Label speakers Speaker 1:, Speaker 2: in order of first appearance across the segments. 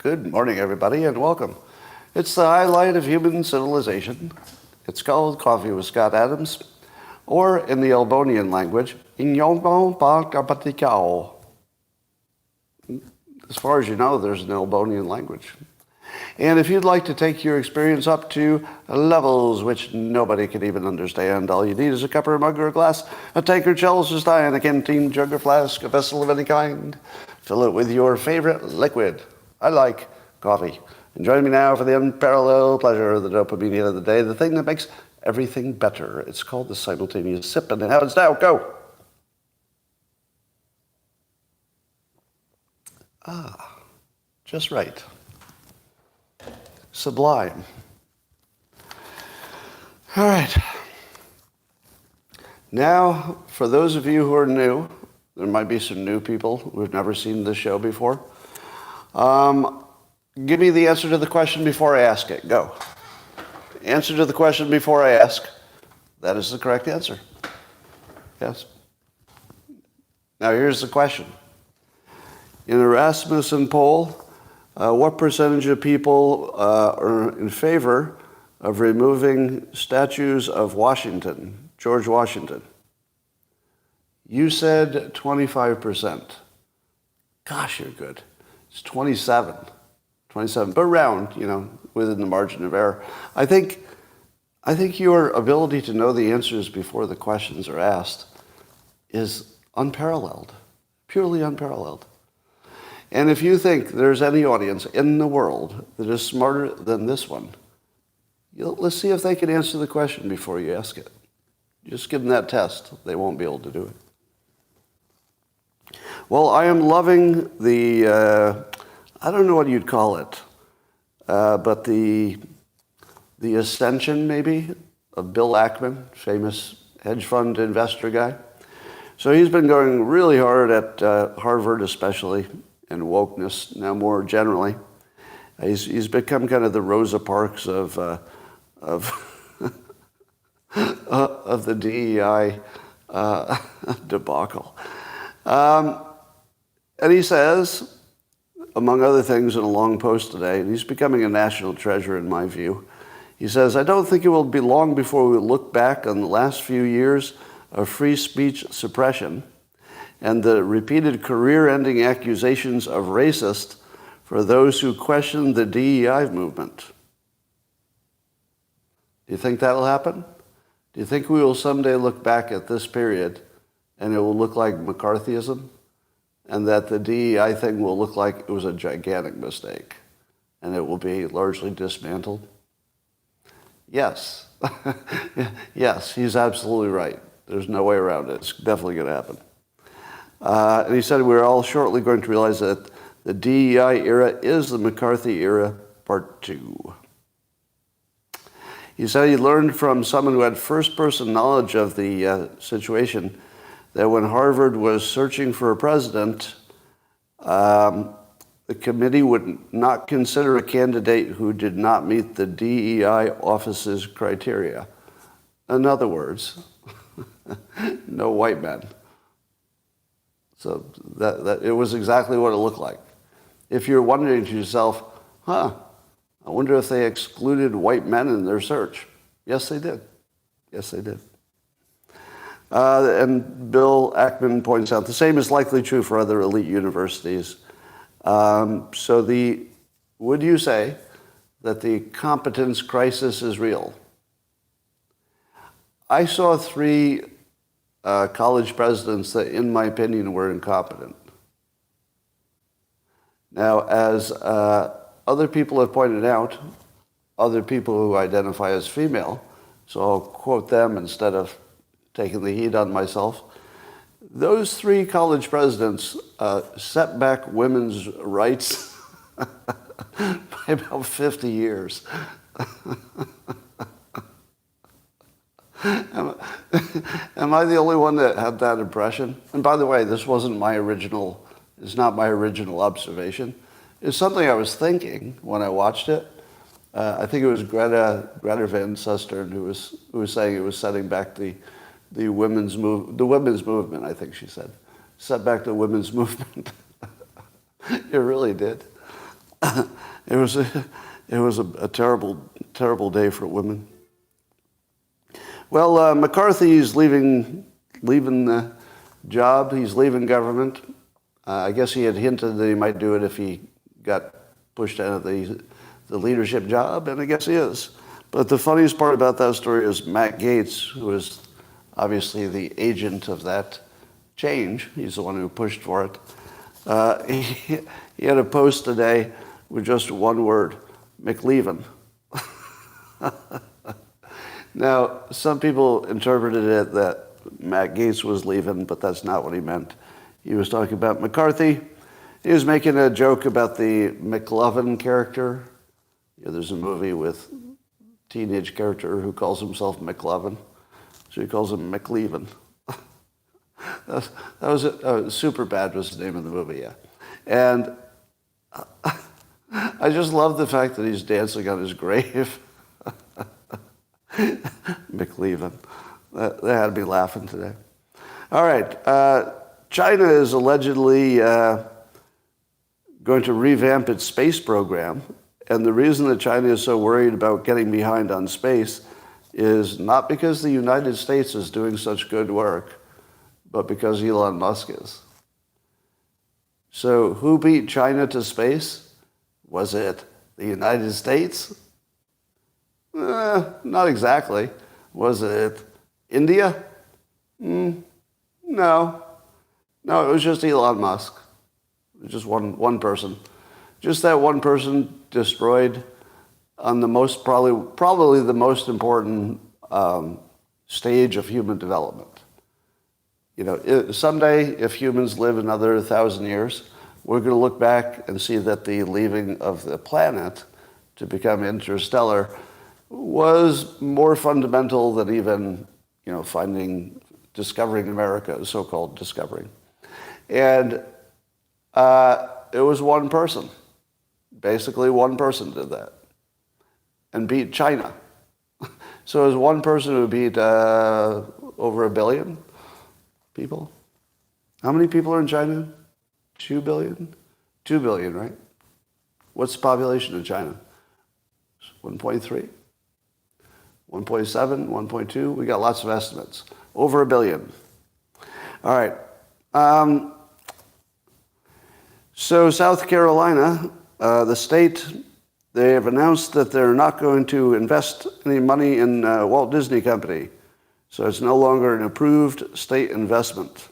Speaker 1: Good morning, everybody, and welcome. It's the highlight of human civilization. It's called Coffee with Scott Adams, or in the Albonian language, as far as you know, there's an Albonian language. And if you'd like to take your experience up to levels which nobody can even understand, all you need is a cup or a mug or a glass, a tankard, chalice or stein, a canteen, jug or flask, a vessel of any kind. Fill it with your favorite liquid. I like coffee. And join me now for the unparalleled pleasure of the dopamine of the day, the thing that makes everything better. It's called the simultaneous sip, and how it's now. Go! Just right. Sublime. All right. Now, for those of you who are new, there might be some new people who've never seen this show before. Give me the answer to the question before I ask it. Go. Answer to the question before I ask. That is the correct answer. Yes. Now, here's the question. In a Rasmussen poll, what percentage of people are in favor of removing statues of Washington, George Washington? You said 25%. Gosh, you're good. It's 27. 27, but round, within the margin of error. I think your ability to know the answers before the questions are asked is unparalleled, purely unparalleled. And if you think there's any audience in the world that is smarter than this one, let's see if they can answer the question before you ask it. Just give them that test. They won't be able to do it. Well, I am loving the, I don't know what you'd call it, but the ascension, maybe, of Bill Ackman, famous hedge fund investor guy. So he's been going really hard at Harvard especially, and wokeness now more generally. He's become kind of the Rosa Parks of the DEI debacle. And he says, among other things in a long post today, and he's becoming a national treasure in my view, he says, I don't think it will be long before we look back on the last few years of free speech suppression and the repeated career-ending accusations of racist for those who question the DEI movement. Do you think that'll happen? Do you think we will someday look back at this period and it will look like McCarthyism, and that the DEI thing will look like it was a gigantic mistake and it will be largely dismantled? Yes. Yes, he's absolutely right. There's no way around it. It's definitely going to happen. And he said we're all shortly going to realize that the DEI era is the McCarthy era part 2. He said he learned from someone who had first-person knowledge of the situation that when Harvard was searching for a president, the committee would not consider a candidate who did not meet the DEI office's criteria. In other words, no white men. So that it was exactly what it looked like. If you're wondering to yourself, I wonder if they excluded white men in their search. Yes, they did. Yes, they did. And Bill Ackman points out the same is likely true for other elite universities. Would you say that the competence crisis is real? I saw 3 college presidents that, in my opinion, were incompetent. Now, as other people have pointed out, other people who identify as female, so I'll quote them instead of taking the heat on myself, those 3 college presidents set back women's rights by about 50 years. Am I the only one that had that impression? And by the way, it's not my original observation. It's something I was thinking when I watched it. I think it was Greta Van Susteren who was saying it was setting back the women's movement, I think she said. Set back the women's movement. It really did. It was a terrible day for women. Well, McCarthy's leaving the job. He's leaving government. I guess he had hinted that he might do it if he got pushed out of the leadership job, and I guess he is. But the funniest part about that story is Matt Gaetz, who is obviously the agent of that change. He's the one who pushed for it. He had a post today with just one word, McLeavin. Now, some people interpreted it that Matt Gaetz was leaving, but that's not what he meant. He was talking about McCarthy. He was making a joke about the McLeavin character. There's a movie with a teenage character who calls himself McLeavin. So he calls him McLeavin. that was Superbad was the name of the movie, yeah. And I just love the fact that he's dancing on his grave. McLeavin. That had me laughing today. All right. China is allegedly going to revamp its space program. And the reason that China is so worried about getting behind on space is not because the United States is doing such good work, but because Elon Musk is. So who beat China to space? Was it the United States? Not exactly. Was it India? No. No, it was just Elon Musk. It was just one person. Just that one person destroyed on the most, probably the most important stage of human development. You know, someday, if humans live another 1,000 years, we're going to look back and see that the leaving of the planet to become interstellar was more fundamental than even, you know, discovering America, so-called discovering. And it was one person. Basically, one person did that and beat China. So it was one person who beat over 1 billion people. How many people are in China? 2 billion? 2 billion, right? What's the population of China? 1.3? 1.7? 1.2? We got lots of estimates. Over 1 billion. All right. So South Carolina, the state, they have announced that they're not going to invest any money in Walt Disney Company. So it's no longer an approved state investment.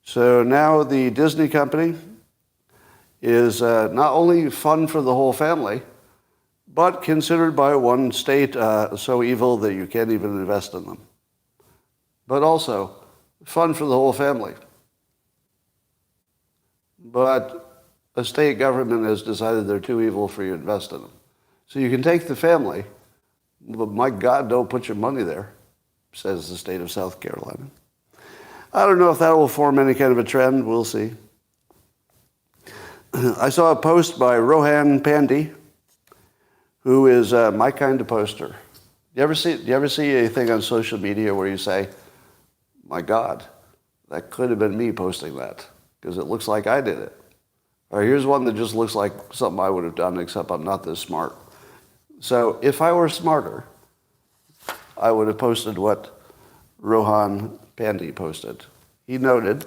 Speaker 1: So now the Disney Company is not only fun for the whole family, but considered by one state so evil that you can't even invest in them. But also fun for the whole family. But a state government has decided they're too evil for you to invest in them. So you can take the family, but my God, don't put your money there, says the state of South Carolina. I don't know if that will form any kind of a trend. We'll see. I saw a post by Rohan Pandey, who is my kind of poster. Do you ever see anything on social media where you say, my God, that could have been me posting that, because it looks like I did it. Or here's one that just looks like something I would have done, except I'm not this smart. So if I were smarter, I would have posted what Rohan Pandey posted. He noted,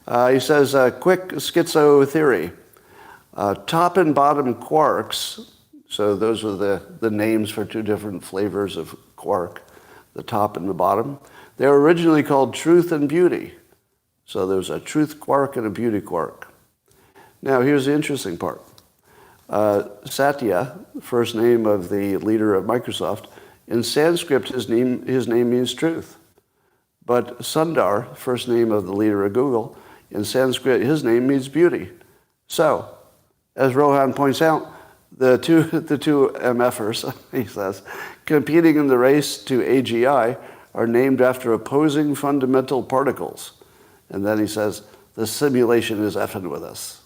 Speaker 1: he says, quick schizo theory. Top and bottom quarks, so those are the names for two different flavors of quark, the top and the bottom. They were originally called truth and beauty. So there's a truth quark and a beauty quark. Now here's the interesting part. Satya, first name of the leader of Microsoft, in Sanskrit his name means truth. But Sundar, first name of the leader of Google, in Sanskrit his name means beauty. So, as Rohan points out, the two MFers, he says, competing in the race to AGI are named after opposing fundamental particles. And then he says, the simulation is effing with us.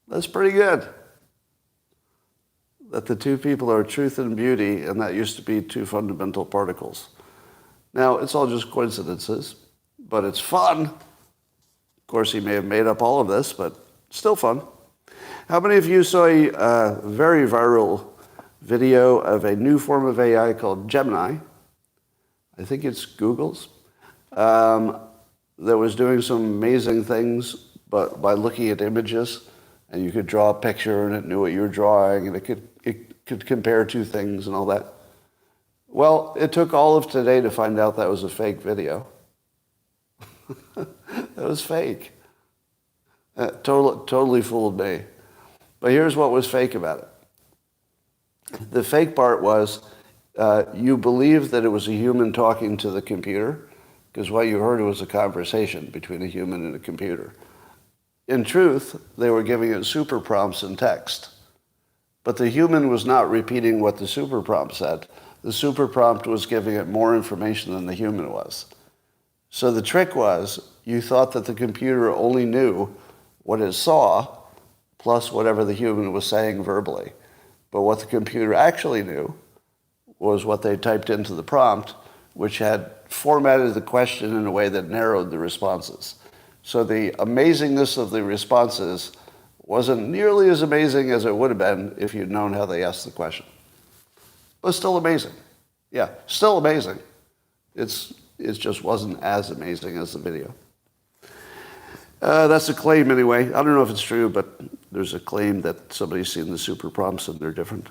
Speaker 1: That's pretty good. That the two people are truth and beauty, and that used to be two fundamental particles. Now, it's all just coincidences, but it's fun. Of course, he may have made up all of this, but Still fun. How many of you saw a very viral video of a new form of AI called Gemini? I think it's Google's. That was doing some amazing things, but by looking at images, and you could draw a picture, and it knew what you were drawing, and it could compare two things and all that. Well, it took all of today to find out that was a fake video. That was fake. Totally fooled me. But here's what was fake about it. The fake part was you believed that it was a human talking to the computer, because what you heard was a conversation between a human and a computer. In truth, they were giving it super prompts in text. But the human was not repeating what the super prompt said. The super prompt was giving it more information than the human was. So the trick was, you thought that the computer only knew what it saw, plus whatever the human was saying verbally. But what the computer actually knew was what they typed into the prompt, which had formatted the question in a way that narrowed the responses. So the amazingness of the responses wasn't nearly as amazing as it would have been if you'd known how they asked the question. But still amazing. Yeah, still amazing. It just wasn't as amazing as the video. That's a claim anyway. I don't know if it's true, but there's a claim that somebody's seen the super prompts and they're different.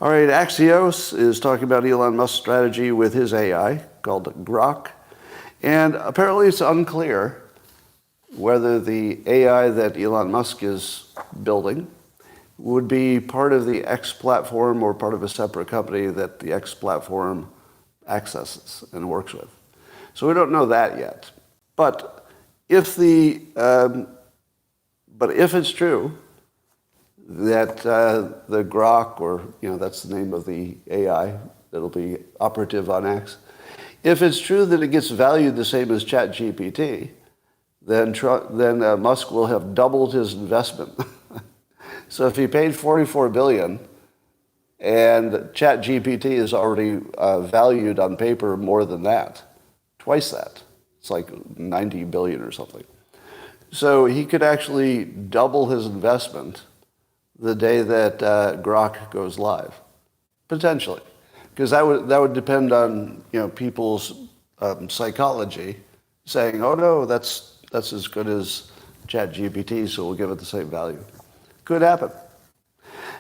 Speaker 1: All right, Axios is talking about Elon Musk's strategy with his AI called Grok. And apparently it's unclear whether the AI that Elon Musk is building would be part of the X platform or part of a separate company that the X platform accesses and works with. So we don't know that yet. But if it's true that the Grok, or that's the name of the AI that'll be operative on X, if it's true that it gets valued the same as ChatGPT, then Musk will have doubled his investment. So if he paid $44 billion and ChatGPT is already valued on paper more than that, twice that. It's like $90 billion or something. So he could actually double his investment the day that Grok goes live, potentially, because that would depend on people's psychology, saying, "Oh no, that's as good as ChatGPT, so we'll give it the same value." Could happen.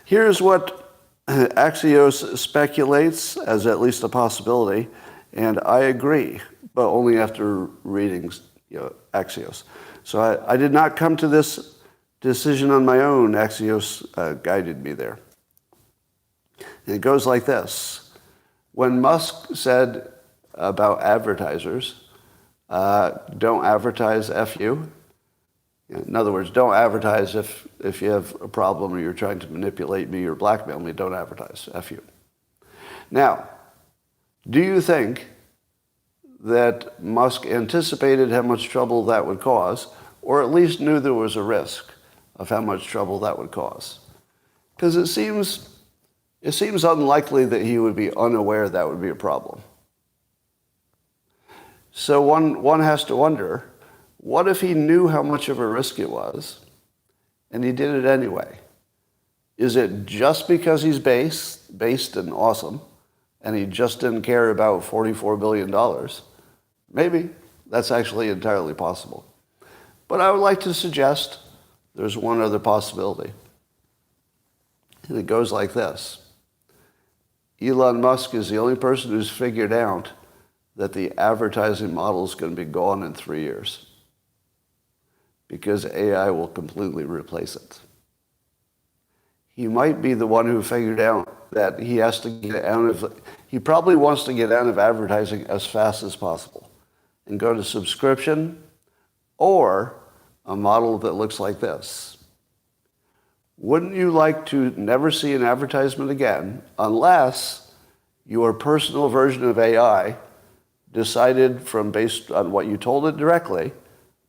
Speaker 1: Here's what Axios speculates as at least a possibility, and I agree, but only after reading Axios. So I did not come to this decision on my own. Axios guided me there. And it goes like this. When Musk said about advertisers, don't advertise F you. In other words, don't advertise if you have a problem or you're trying to manipulate me or blackmail me. Don't advertise. F you. Now, do you think that Musk anticipated how much trouble that would cause, or at least knew there was a risk of how much trouble that would cause? Because it seems unlikely that he would be unaware that would be a problem. So one has to wonder, what if he knew how much of a risk it was, and he did it anyway? Is it just because he's based and awesome, and he just didn't care about $44 billion? Maybe. That's actually entirely possible. But I would like to suggest there's one other possibility. And it goes like this. Elon Musk is the only person who's figured out that the advertising model is going to be gone in 3 years, because AI will completely replace it. He might be the one who figured out that he has to get out of, he probably wants to get out of advertising as fast as possible and go to subscription or a model that looks like this. Wouldn't you like to never see an advertisement again unless your personal version of AI decided based on what you told it directly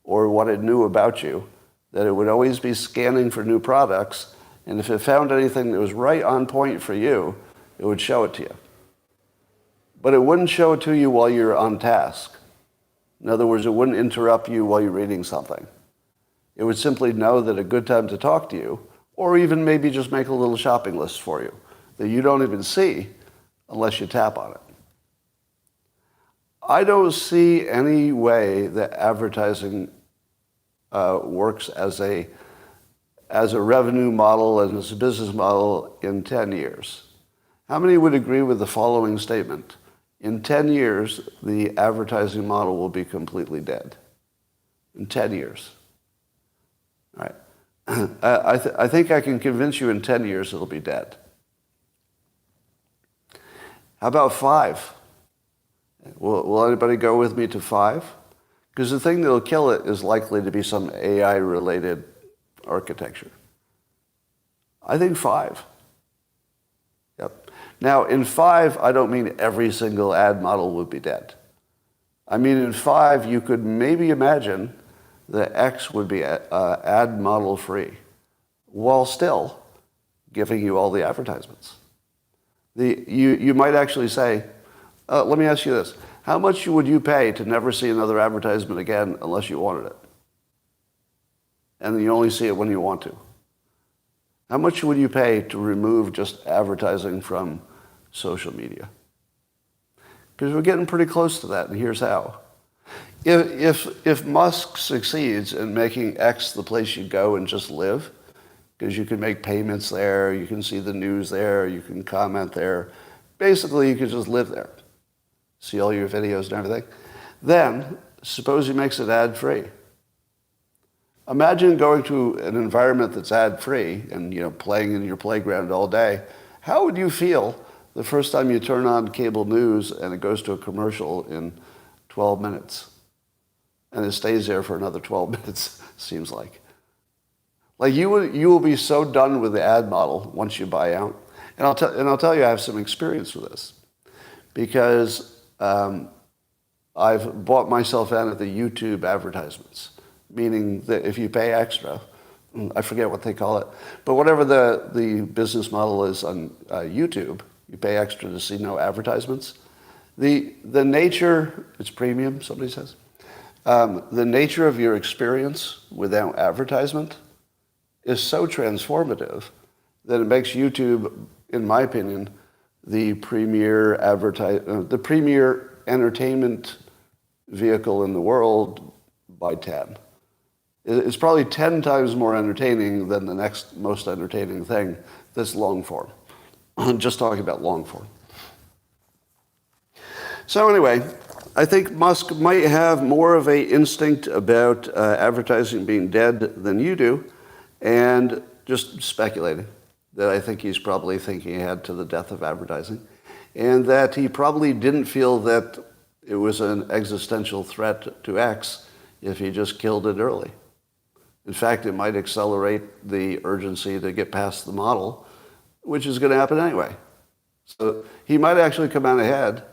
Speaker 1: or what it knew about you, that it would always be scanning for new products, and if it found anything that was right on point for you, it would show it to you. But it wouldn't show it to you while you're on task. In other words, it wouldn't interrupt you while you're reading something. It would simply know that a good time to talk to you, or even maybe just make a little shopping list for you that you don't even see unless you tap on it. I don't see any way that advertising works as a revenue model and as a business model in 10 years. How many would agree with the following statement? In 10 years, the advertising model will be completely dead. In 10 years. All right. I think I can convince you in 10 years it'll be dead. How about 5? Will anybody go with me to 5? Because the thing that'll kill it is likely to be some AI-related architecture. I think 5. Yep. Now, in 5, I don't mean every single ad model would be dead. I mean, in 5, you could maybe imagine that X would be ad model free, while still giving you all the advertisements. You might actually say, let me ask you this. How much would you pay to never see another advertisement again unless you wanted it? And you only see it when you want to. How much would you pay to remove just advertising from social media? Because we're getting pretty close to that, and here's how. If Musk succeeds in making X the place you go and just live, because you can make payments there, you can see the news there, you can comment there, basically you can just live there, see all your videos and everything, then suppose he makes it ad-free. Imagine going to an environment that's ad-free and playing in your playground all day. How would you feel the first time you turn on cable news and it goes to a commercial in 12 minutes? And it stays there for another 12 minutes, seems like. Like you will be so done with the ad model once you buy out. And I'll tell you, I have some experience with this. Because I've bought myself out of the YouTube advertisements. Meaning that if you pay extra, I forget what they call it, but whatever the business model is on YouTube, you pay extra to see no advertisements. The nature, it's premium, somebody says. The nature of your experience without advertisement is so transformative that it makes YouTube, in my opinion, the premier entertainment vehicle in the world by 10. It's probably 10 times more entertaining than the next most entertaining thing that's long form. I'm just talking about long form. So anyway, I think Musk might have more of an instinct about advertising being dead than you do, and just speculating that I think he's probably thinking ahead to the death of advertising, and that he probably didn't feel that it was an existential threat to X if he just killed it early. In fact, it might accelerate the urgency to get past the model, which is going to happen anyway. So he might actually come out ahead,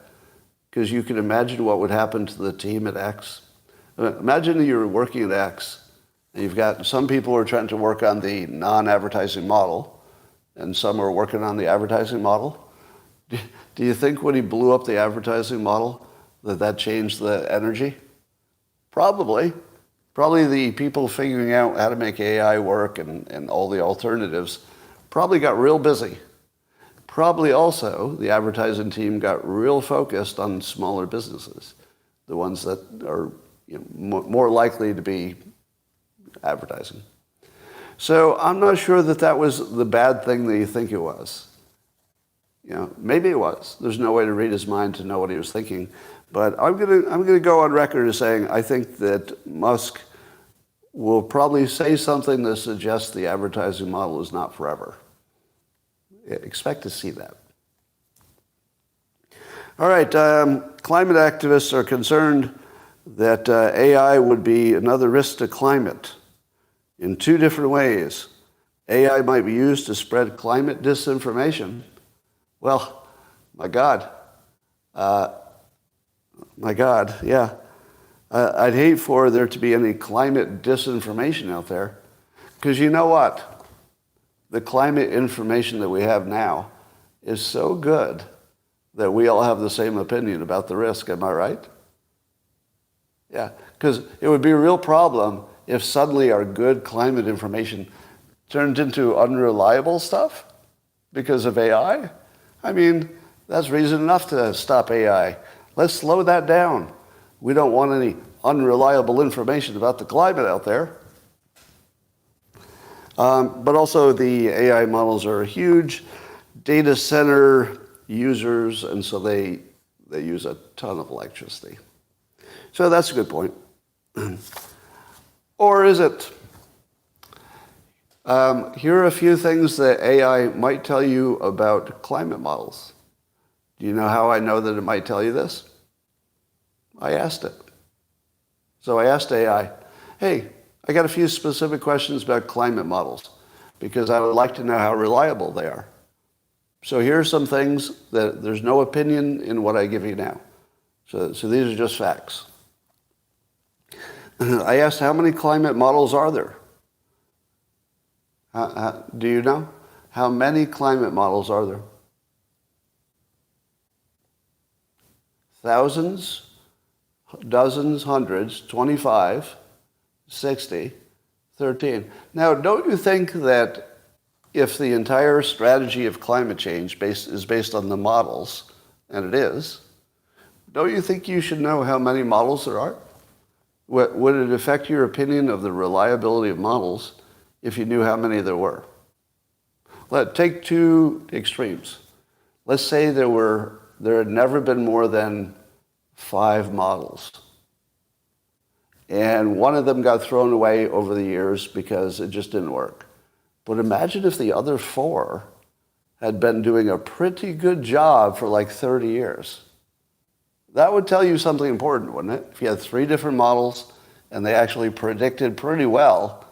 Speaker 1: because you can imagine what would happen to the team at X. Imagine you're working at X, and you've got some people who are trying to work on the non-advertising model, and some are working on the advertising model. Do you think when he blew up the advertising model that changed the energy? Probably. Probably the people figuring out how to make AI work and all the alternatives probably got real busy. Probably also the advertising team got real focused on smaller businesses, the ones that are more likely to be advertising. So I'm not sure that was the bad thing that you think it was. Maybe it was. There's no way to read his mind to know what he was thinking. But I'm gonna go on record as saying I think that Musk will probably say something that suggests the advertising model is not forever. Expect to see that. All right, climate activists are concerned that AI would be another risk to climate in 2 different ways. AI might be used to spread climate disinformation. Well, my God, yeah. I'd hate for there to be any climate disinformation out there, because you know what? The climate information that we have now is so good that we all have the same opinion about the risk. Am I right? Yeah, because it would be a real problem if suddenly our good climate information turned into unreliable stuff because of AI? I mean, that's reason enough to stop AI. Let's slow that down. We don't want any unreliable information about the climate out there. But also the AI models are huge data center users, and so they use a ton of electricity. So that's a good point. Or is it? Here are a few things that AI might tell you about climate models. Do you know how I know that it might tell you this? I asked it. So I asked AI, hey, I got a few specific questions about climate models because I would like to know how reliable they are. So here are some things that there's no opinion in what I give you now. So these are just facts. I asked, how many climate models are there? Do you know? How many climate models are there? Thousands, dozens, hundreds, 25, 60, 13. Now, don't you think that if the entire strategy of climate change is based on the models, and it is, don't you think you should know how many models there are? Would it affect your opinion of the reliability of models if you knew how many there were? Take two extremes. Let's say there had never been more than 5 models. And one of them got thrown away over the years because it just didn't work. But imagine if the other 4 had been doing a pretty good job for like 30 years. That would tell you something important, wouldn't it? If you had 3 different models and they actually predicted pretty well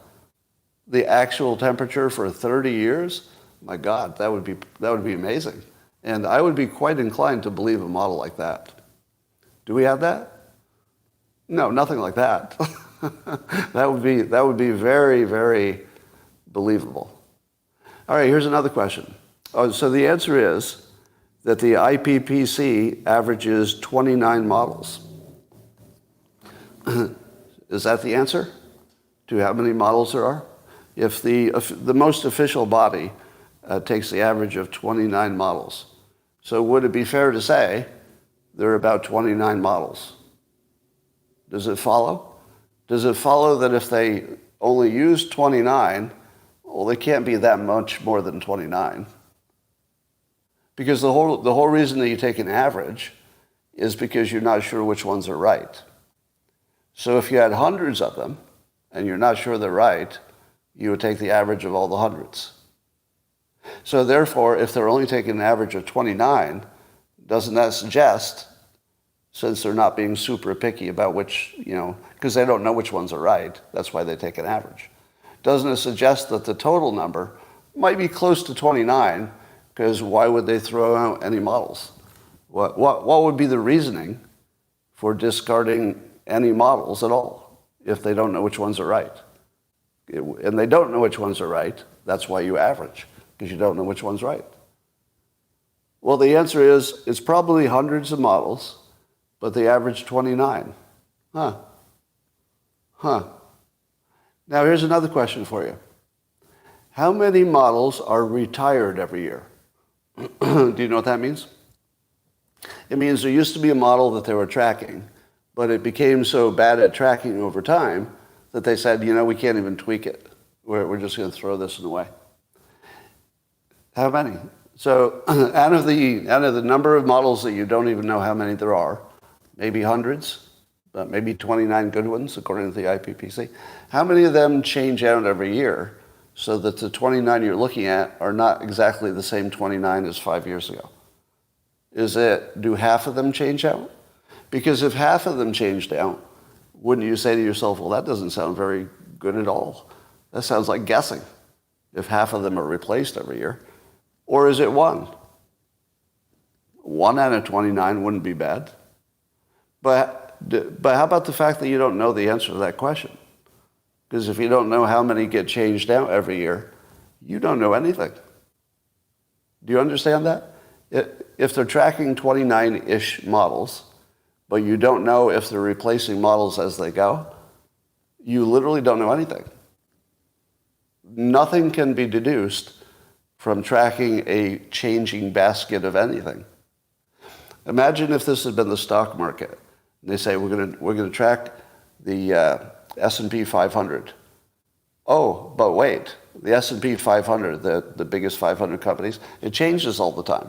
Speaker 1: the actual temperature for 30 years, my God, that would be amazing. And I would be quite inclined to believe a model like that. Do we have that? No, nothing like that. That would be very, very believable. All right, here's another question. So the answer is that the IPCC averages 29 models. Is that the answer to how many models there are? If the most official body takes the average of 29 models. So would it be fair to say there are about 29 models? Does it follow? Does it follow that if they only use 29, well, they can't be that much more than 29? Because the whole reason that you take an average is because you're not sure which ones are right. So if you had hundreds of them and you're not sure they're right, you would take the average of all the hundreds. So therefore, if they're only taking an average of 29, doesn't that suggest, since they're not being super picky about which, because they don't know which ones are right, that's why they take an average. Doesn't it suggest that the total number might be close to 29, because why would they throw out any models? What would be the reasoning for discarding any models at all if they don't know which ones are right? And they don't know which ones are right, that's why you average, because you don't know which one's right. Well, the answer is it's probably hundreds of models, but they average 29. Now here's another question for you. How many models are retired every year? Do you know what that means? It means there used to be a model that they were tracking, but it became so bad at tracking over time that they said, we can't even tweak it. We're just going to throw this away. How many? So out of the number of models that you don't even know how many there are, maybe hundreds, but maybe 29 good ones according to the IPCC, how many of them change out every year so that the 29 you're looking at are not exactly the same 29 as 5 years ago? Do half of them change out? Because if half of them changed out, wouldn't you say to yourself, well, that doesn't sound very good at all. That sounds like guessing if half of them are replaced every year. Or is it 1? 1 out of 29 wouldn't be bad. But how about the fact that you don't know the answer to that question? Because if you don't know how many get changed out every year, you don't know anything. Do you understand that? If they're tracking 29-ish models, but you don't know if they're replacing models as they go, you literally don't know anything. Nothing can be deduced from tracking a changing basket of anything. Imagine if this had been the stock market. And they say, we're going to track the S&P 500. Oh, but wait, the S&P 500, the biggest 500 companies, it changes all the time.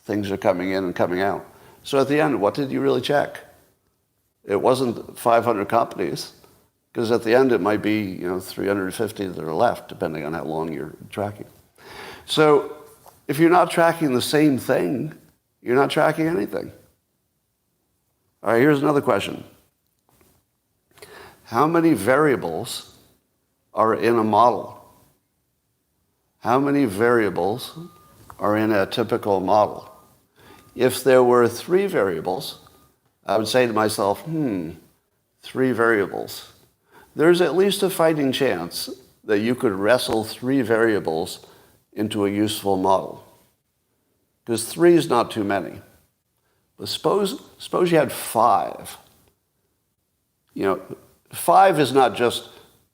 Speaker 1: Things are coming in and coming out. So at the end, what did you really check? It wasn't 500 companies, because at the end it might be 350 that are left, depending on how long you're tracking. So if you're not tracking the same thing, you're not tracking anything. All right, here's another question. How many variables are in a model? How many variables are in a typical model? If there were 3 variables, I would say to myself, 3 variables. There's at least a fighting chance that you could wrestle 3 variables into a useful model. Because 3 is not too many. But suppose you had 5. 5 is not just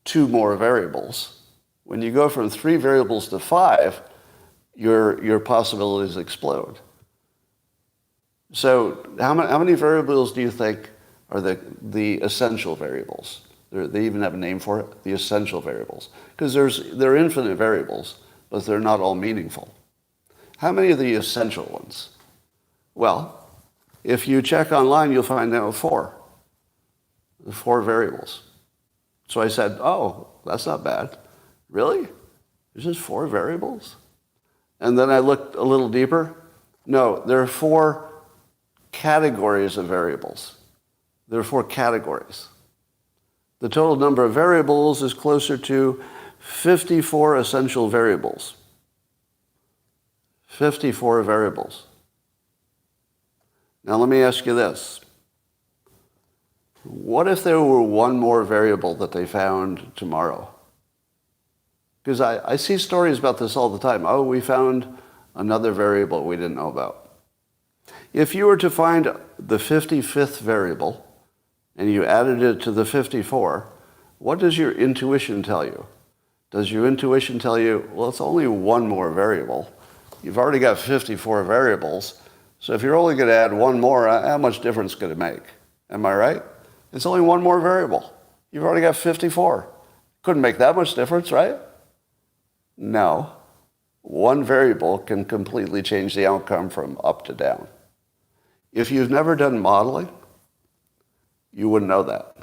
Speaker 1: 2 more variables. When you go from 3 variables to 5, your possibilities explode. So how many variables do you think are the essential variables? They even have a name for it, the essential variables. Because there are infinite variables, but they're not all meaningful. How many are the essential ones? Well, if you check online, you'll find out 4. 4 variables. So I said, oh, that's not bad. Really? There's just 4 variables? And then I looked a little deeper. No, there are 4 categories of variables. There are 4 categories. The total number of variables is closer to 54 essential variables. 54 variables. Now let me ask you this. What if there were 1 more variable that they found tomorrow? Because I see stories about this all the time. Oh, we found another variable we didn't know about. If you were to find the 55th variable and you added it to the 54, what does your intuition tell you? Does your intuition tell you, well, it's only 1 more variable. You've already got 54 variables. So if you're only going to add 1 more, how much difference could it make? Am I right? It's only 1 more variable. You've already got 54. Couldn't make that much difference, right? No. 1 variable can completely change the outcome from up to down. If you've never done modeling, you wouldn't know that.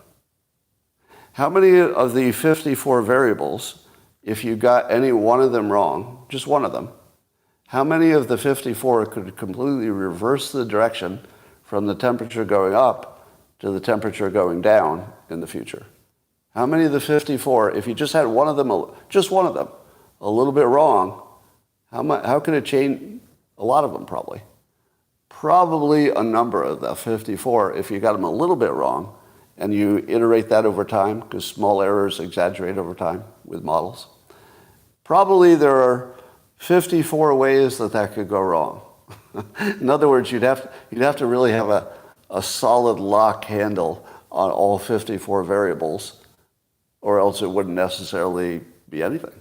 Speaker 1: How many of the 54 variables, if you got any one of them wrong, just one of them, how many of the 54 could completely reverse the direction from the temperature going up to the temperature going down in the future? How many of the 54, if you just had one of them, a little bit wrong, how could it change? A lot of them probably. Probably a number of the 54, if you got them a little bit wrong, and you iterate that over time, because small errors exaggerate over time with models, probably there are 54 ways that could go wrong. In other words, you'd have to really have a solid lock handle on all 54 variables, or else it wouldn't necessarily be anything.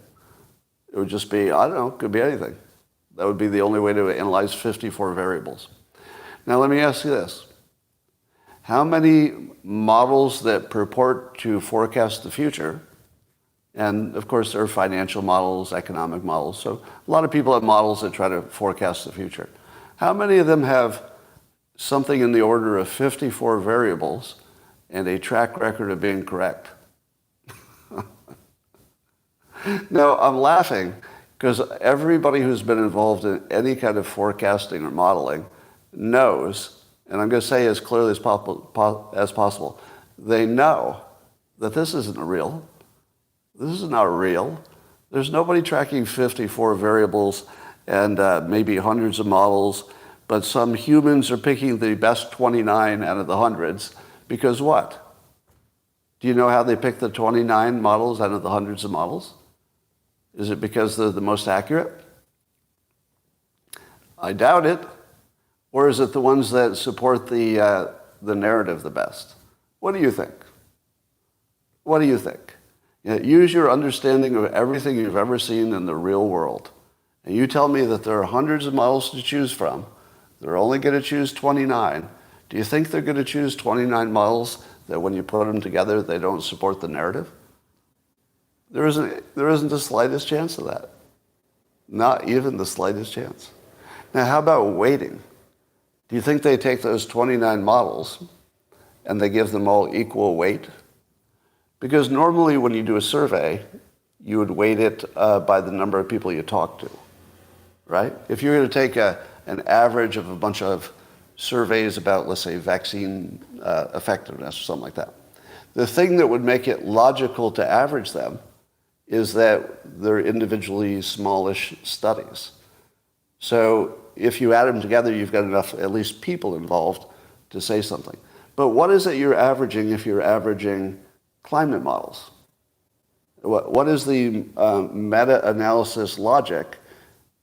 Speaker 1: It would just be, I don't know, it could be anything. That would be the only way to analyze 54 variables. Now let me ask you this. How many models that purport to forecast the future, and of course there are financial models, economic models, so a lot of people have models that try to forecast the future. How many of them have something in the order of 54 variables and a track record of being correct? No, I'm laughing because everybody who's been involved in any kind of forecasting or modeling knows, and I'm going to say as clearly as possible, they know that this isn't real. This is not real. There's nobody tracking 54 variables and maybe hundreds of models, but some humans are picking the best 29 out of the hundreds because what? Do you know how they pick the 29 models out of the hundreds of models? Is it because they're the most accurate? I doubt it. Or is it the ones that support the narrative the best? What do you think? What do you think? Use your understanding of everything you've ever seen in the real world. And you tell me that there are hundreds of models to choose from. They're only going to choose 29. Do you think they're going to choose 29 models that when you put them together, they don't support the narrative? There isn't the slightest chance of that. Not even the slightest chance. Now, how about weighting? Do you think they take those 29 models and they give them all equal weight? Because normally when you do a survey, you would weight it by the number of people you talk to, right? If you're going to take an average of a bunch of surveys about, let's say, vaccine effectiveness or something like that, the thing that would make it logical to average them is that they're individually smallish studies. So if you add them together, you've got enough, at least people involved, to say something. But what is it you're averaging if you're averaging climate models? What is the meta-analysis logic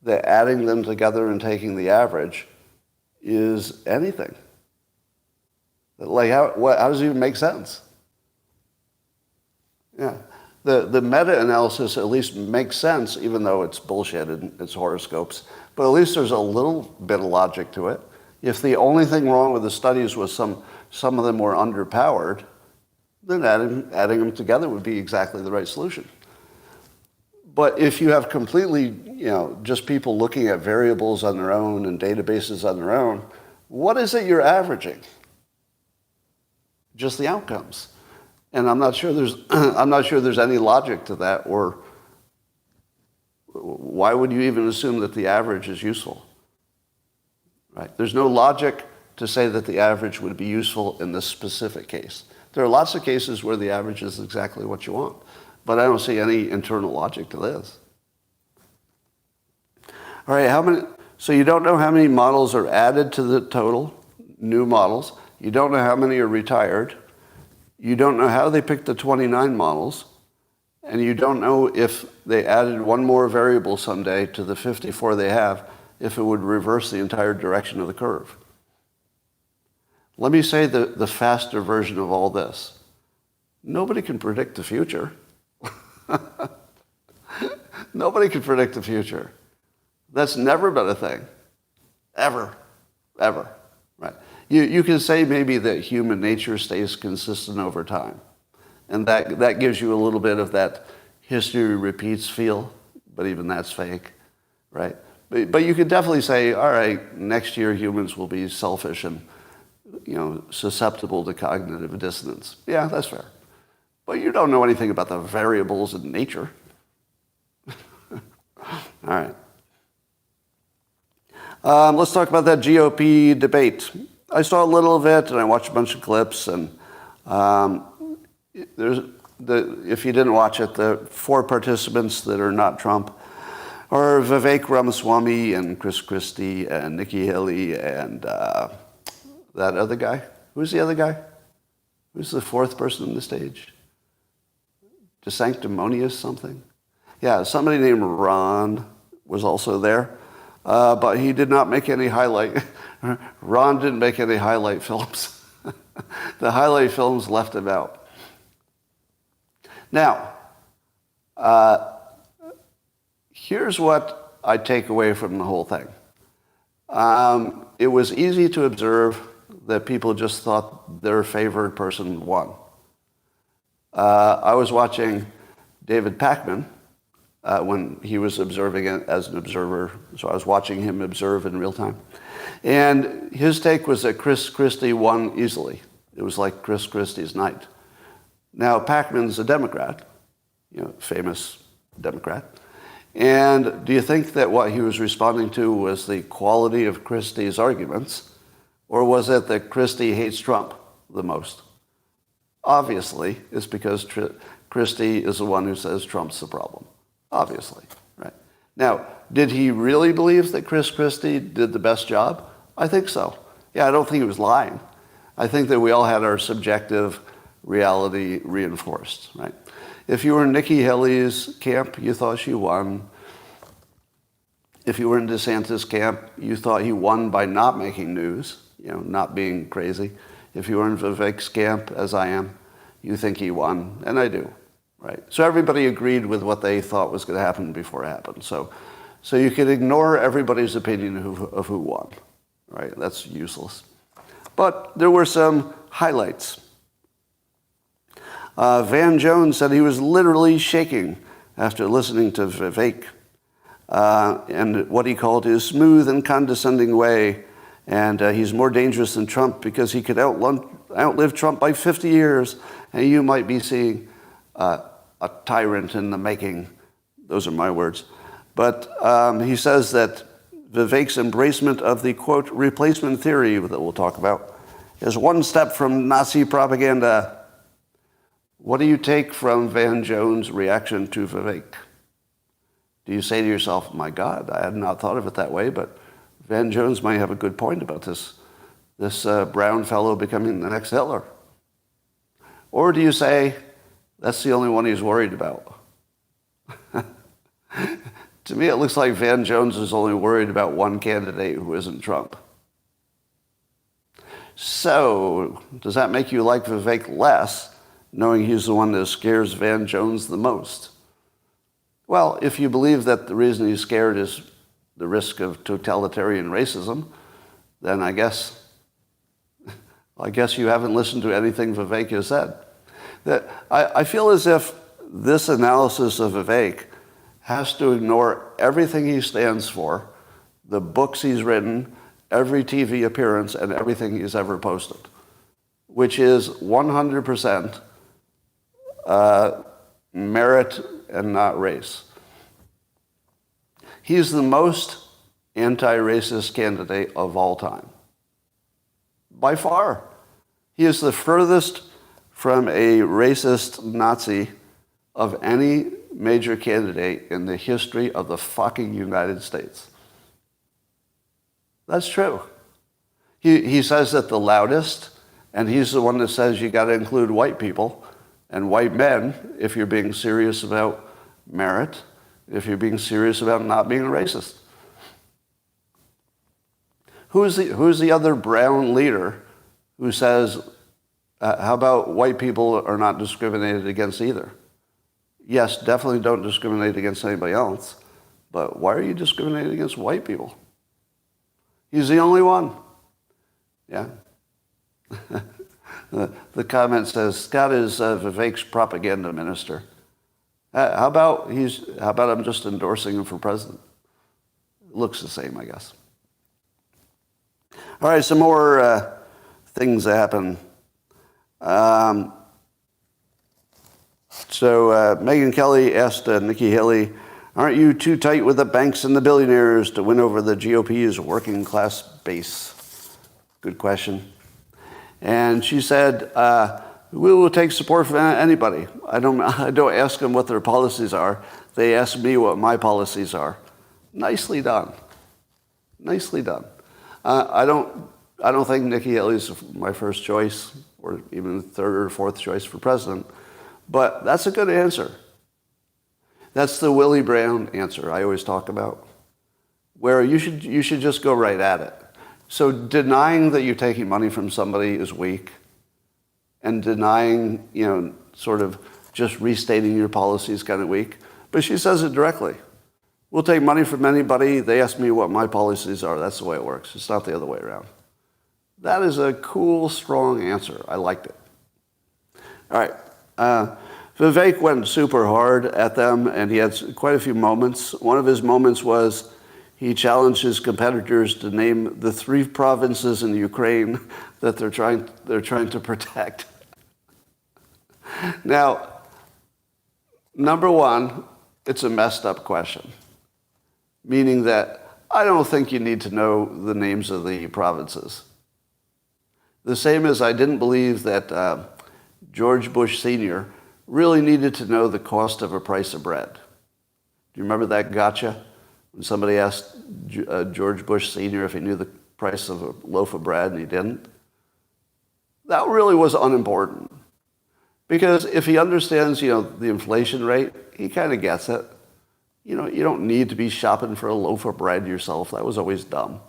Speaker 1: that adding them together and taking the average is anything? Like, how does it even make sense? Yeah. The meta-analysis at least makes sense, even though it's bullshit and it's horoscopes. But at least there's a little bit of logic to it. If the only thing wrong with the studies was some of them were underpowered, then adding them together would be exactly the right solution. But if you have completely, just people looking at variables on their own and databases on their own, what is it you're averaging? Just the outcomes. And I'm not sure there's any logic to that, or why would you even assume that the average is useful? Right? There's no logic to say that the average would be useful in this specific case. There are lots of cases where the average is exactly what you want, but I don't see any internal logic to this. All right, so you don't know how many models are added to the total, new models. You don't know how many are retired. You don't know how they picked the 29 models, and you don't know if they added one more variable someday to the 54 they have, if it would reverse the entire direction of the curve. Let me say the faster version of all this. Nobody can predict the future. Nobody can predict the future. That's never been a thing. Ever. Right? You can say maybe that human nature stays consistent over time. And that gives you a little bit of that history repeats feel, but even that's fake, right? But you could definitely say, all right, next year humans will be selfish and susceptible to cognitive dissonance. Yeah, that's fair. But you don't know anything about the variables in nature. All right. Let's talk about that GOP debate. I saw a little of it, and I watched a bunch of clips, and if you didn't watch it, the 4 participants that are not Trump are Vivek Ramaswamy and Chris Christie and Nikki Haley and that other guy. Who's the other guy? Who's the 4th person on the stage? DeSanctimonious something? Yeah, somebody named Ron was also there, but he did not make any highlight. Ron didn't make any highlight films. The highlight films left him out. Now, here's what I take away from the whole thing. It was easy to observe that people just thought their favored person won. I was watching David Pakman when he was observing it as an observer, so I was watching him observe in real time. And his take was that Chris Christie won easily. It was like Chris Christie's night. Now, Pakman's a Democrat, famous Democrat. And do you think that what he was responding to was the quality of Christie's arguments, or was it that Christie hates Trump the most? Obviously, it's because Christie is the one who says Trump's the problem. Obviously, right? Now, did he really believe that Chris Christie did the best job? I think so. Yeah, I don't think he was lying. I think that we all had our subjective reality reinforced, right? If you were in Nikki Haley's camp, you thought she won. If you were in DeSantis' camp, you thought he won by not making news, not being crazy. If you were in Vivek's camp, as I am, you think he won, and I do, right? So everybody agreed with what they thought was going to happen before it happened. So you can ignore everybody's opinion of who won, right? That's useless. But there were some highlights. Van Jones said he was literally shaking after listening to Vivek and what he called his smooth and condescending way. And he's more dangerous than Trump because he could outlive Trump by 50 years. And you might be seeing a tyrant in the making. Those are my words. But he says that Vivek's embracement of the, quote, replacement theory that we'll talk about is one step from Nazi propaganda. What do you take from Van Jones' reaction to Vivek? Do you say to yourself, my God, I had not thought of it that way, but Van Jones might have a good point about this brown fellow becoming the next Hitler? Or do you say, that's the only one he's worried about? To me, it looks like Van Jones is only worried about one candidate who isn't Trump. So, does that make you like Vivek less, knowing he's the one that scares Van Jones the most? Well, if you believe that the reason he's scared is the risk of totalitarian racism, then I guess you haven't listened to anything Vivek has said. I feel as if this analysis of Vivek has to ignore everything he stands for, the books he's written, every TV appearance, and everything he's ever posted, which is 100% merit and not race. He's the most anti-racist candidate of all time. By far. He is the furthest from a racist Nazi of any major candidate in the history of the fucking United States. That's true. He says that the loudest, and he's the one that says you got to include white people and white men if you're being serious about merit, if you're being serious about not being a racist. Who's the other brown leader who says, how about white people are not discriminated against either? Yes, definitely don't discriminate against anybody else, but why are you discriminating against white people? He's the only one. Yeah. The comment says, Scott is Vivek's propaganda minister. How about I'm just endorsing him for president? It looks the same, I guess. All right, some more things that happen. So Megyn Kelly asked Nikki Haley, aren't you too tight with the banks and the billionaires to win over the GOP's working class base? Good question. And she said, we will take support from anybody. I don't ask them what their policies are. They ask me what my policies are. Nicely done. Nicely done. I don't think Nikki Haley's my first choice or even third or fourth choice for president, but that's a good answer. That's the Willie Brown answer I always talk about, where you should just go right at it. So denying that you're taking money from somebody is weak, and denying, sort of just restating your policy is kind of weak. But she says it directly. We'll take money from anybody. They ask me what my policies are. That's the way it works. It's not the other way around. That is a cool, strong answer. I liked it. All right. Vivek went super hard at them, and he had quite a few moments. One of his moments was he challenged his competitors to name the 3 provinces in Ukraine that they're trying to protect. Now, number one, it's a messed up question, meaning that I don't think you need to know the names of the provinces. The same as I didn't believe that George Bush Sr. really needed to know the cost of a price of bread. Do you remember that gotcha? When somebody asked George Bush Sr. if he knew the price of a loaf of bread and he didn't? That really was unimportant. Because if he understands, the inflation rate, he kind of gets it. You don't need to be shopping for a loaf of bread yourself. That was always dumb.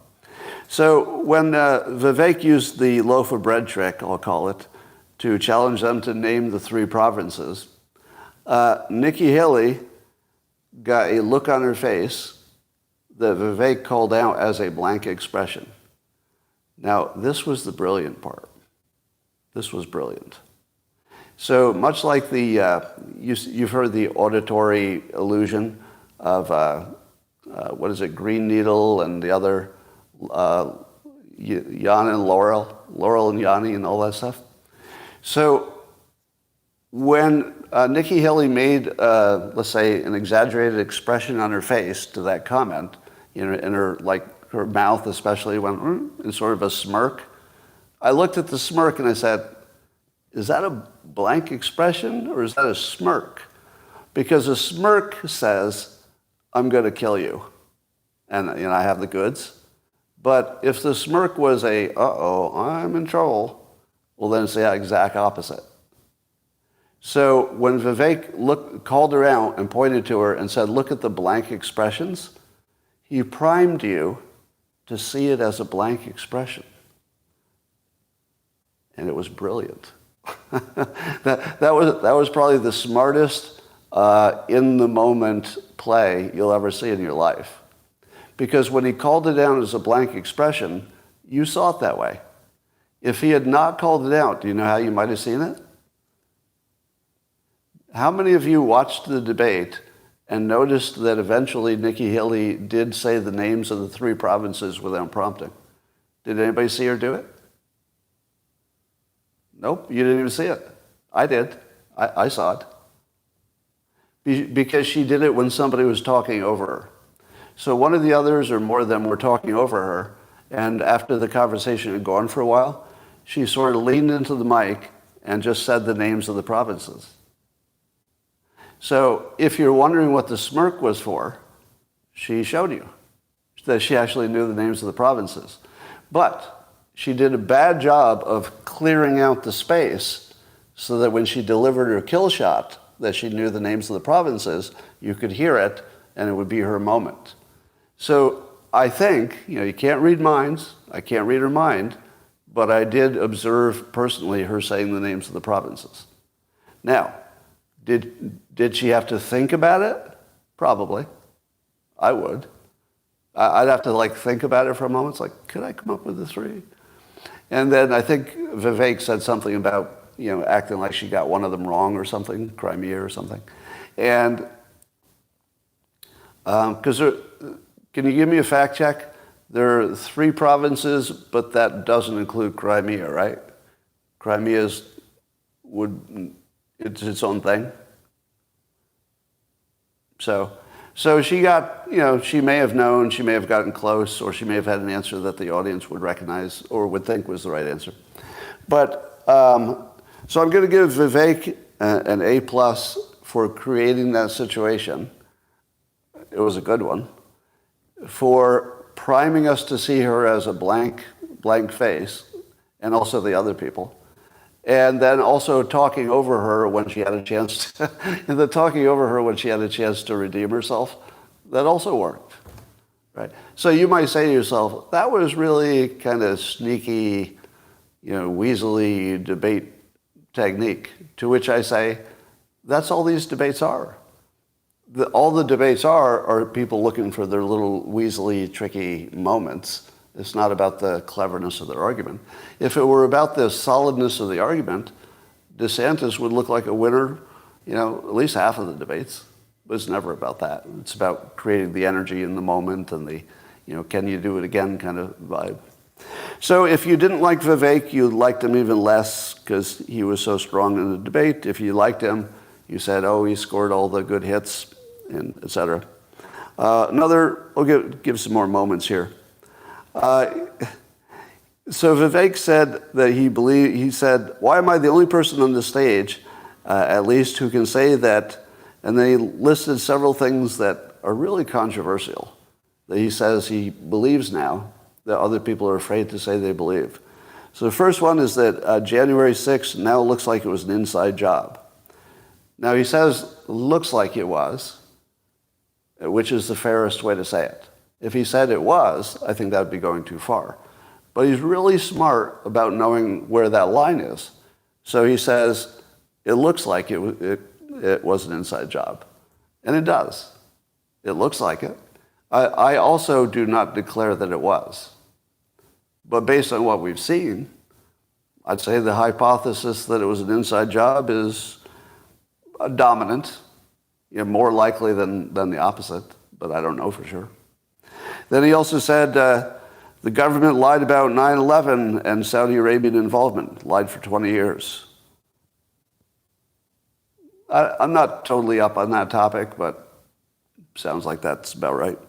Speaker 1: So when Vivek used the loaf of bread trick, I'll call it, to challenge them to name the 3 provinces. Nikki Haley got a look on her face that Vivek called out as a blank expression. Now, this was the brilliant part. This was brilliant. So much like you've heard the auditory illusion of, Green Needle and the other, Jan and Laurel and Yanni and all that stuff. So when Nikki Haley made, let's say, an exaggerated expression on her face to that comment, in her, like her mouth especially went in sort of a smirk, I looked at the smirk and I said, is that a blank expression or is that a smirk? Because a smirk says, I'm going to kill you. And I have the goods. But if the smirk was a, uh-oh, I'm in trouble, well, then it's the exact opposite. So when Vivek called her out and pointed to her and said, look at the blank expressions, he primed you to see it as a blank expression. And it was brilliant. that was probably the smartest in-the-moment play you'll ever see in your life. Because when he called it out as a blank expression, you saw it that way. If he had not called it out, do you know how you might have seen it? How many of you watched the debate and noticed that eventually Nikki Haley did say the names of the 3 provinces without prompting? Did anybody see her do it? Nope, you didn't even see it. I did. I saw it. Because she did it when somebody was talking over her. So one of the others or more of them were talking over her, and after the conversation had gone for a while, she sort of leaned into the mic and just said the names of the provinces. So if you're wondering what the smirk was for, she showed you that she actually knew the names of the provinces. But she did a bad job of clearing out the space so that when she delivered her kill shot, that she knew the names of the provinces, you could hear it, and it would be her moment. So I think, you can't read minds. I can't read her mind, but I did observe personally her saying the names of the provinces. Now, did she have to think about it? Probably. I would. I'd have to think about it for a moment. It's like, could I come up with the 3? And then I think Vivek said something about, acting like she got one of them wrong or something, Crimea or something. And because can you give me a fact check? There are 3 provinces, but that doesn't include Crimea, right? Crimea it's its own thing. So she got, she may have known, she may have gotten close, or she may have had an answer that the audience would recognize or would think was the right answer. But, so I'm going to give Vivek an A+ for creating that situation. It was a good one. For priming us to see her as a blank face, and also the other people. And then also talking over her when she had a chance to, redeem herself, that also worked, right? So you might say to yourself, that was really kind of sneaky, weaselly debate technique, to which I say, that's all these debates are. All the debates are people looking for their little weaselly, tricky moments. It's not about the cleverness of their argument. If it were about the solidness of the argument, DeSantis would look like a winner, at least half of the debates. But it's never about that. It's about creating the energy in the moment and the, can you do it again kind of vibe. So if you didn't like Vivek, you liked him even less because he was so strong in the debate. If you liked him, you said, oh, he scored all the good hits, and et cetera. We'll give some more moments here. So Vivek said that he said, why am I the only person on the stage, at least, who can say that? And then he listed several things that are really controversial, that he says he believes now, that other people are afraid to say they believe. So the first one is that January 6th now looks like it was an inside job. Now he says, looks like it was, which is the fairest way to say it. If he said it was, I think that would be going too far. But he's really smart about knowing where that line is. So he says, it looks like it was an inside job. And it does. It looks like it. I also do not declare that it was. But based on what we've seen, I'd say the hypothesis that it was an inside job is dominant, more likely than the opposite, but I don't know for sure. Then he also said the government lied about 9/11 and Saudi Arabian involvement, lied for 20 years. I'm not totally up on that topic, but sounds like that's about right.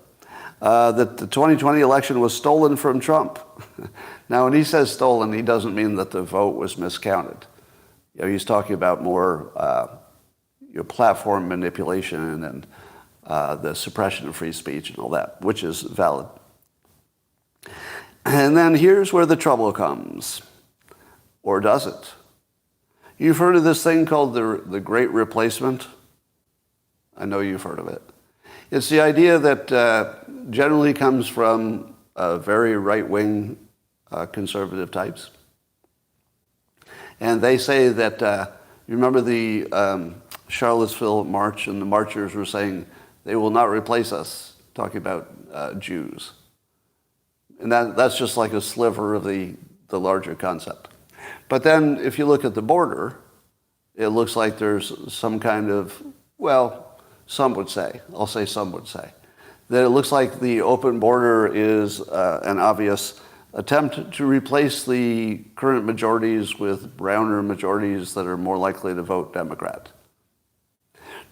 Speaker 1: That the 2020 election was stolen from Trump. Now, when he says stolen, he doesn't mean that the vote was miscounted. He's talking about more platform manipulation and the suppression of free speech and all that, which is valid. And then here's where the trouble comes. Or does it? You've heard of this thing called the Great Replacement? I know you've heard of it. It's the idea that generally comes from very right-wing conservative types. And they say that, you remember the Charlottesville March, and the marchers were saying, they will not replace us, talking about Jews. And that's just like a sliver of the larger concept. But then if you look at the border, it looks like there's some kind of, some would say, I'll say some would say, that it looks like the open border is an obvious attempt to replace the current majorities with browner majorities that are more likely to vote Democrat.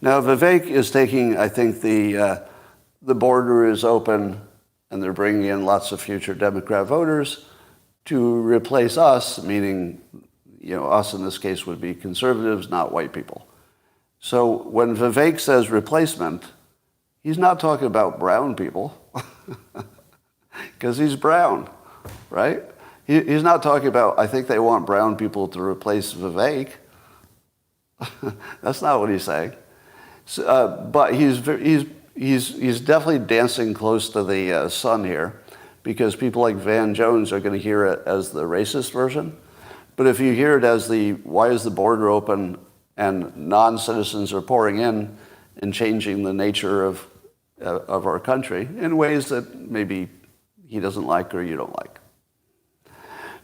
Speaker 1: Now, Vivek is taking, I think, the border is open and they're bringing in lots of future Democrat voters to replace us, meaning, us in this case would be conservatives, not white people. So when Vivek says replacement, he's not talking about brown people because he's brown, right? He's not talking about, I think they want brown people to replace Vivek. That's not what he's saying. So, but he's definitely dancing close to the sun here, because people like Van Jones are going to hear it as the racist version. But if you hear it as why is the border open and non-citizens are pouring in and changing the nature of our country in ways that maybe he doesn't like or you don't like.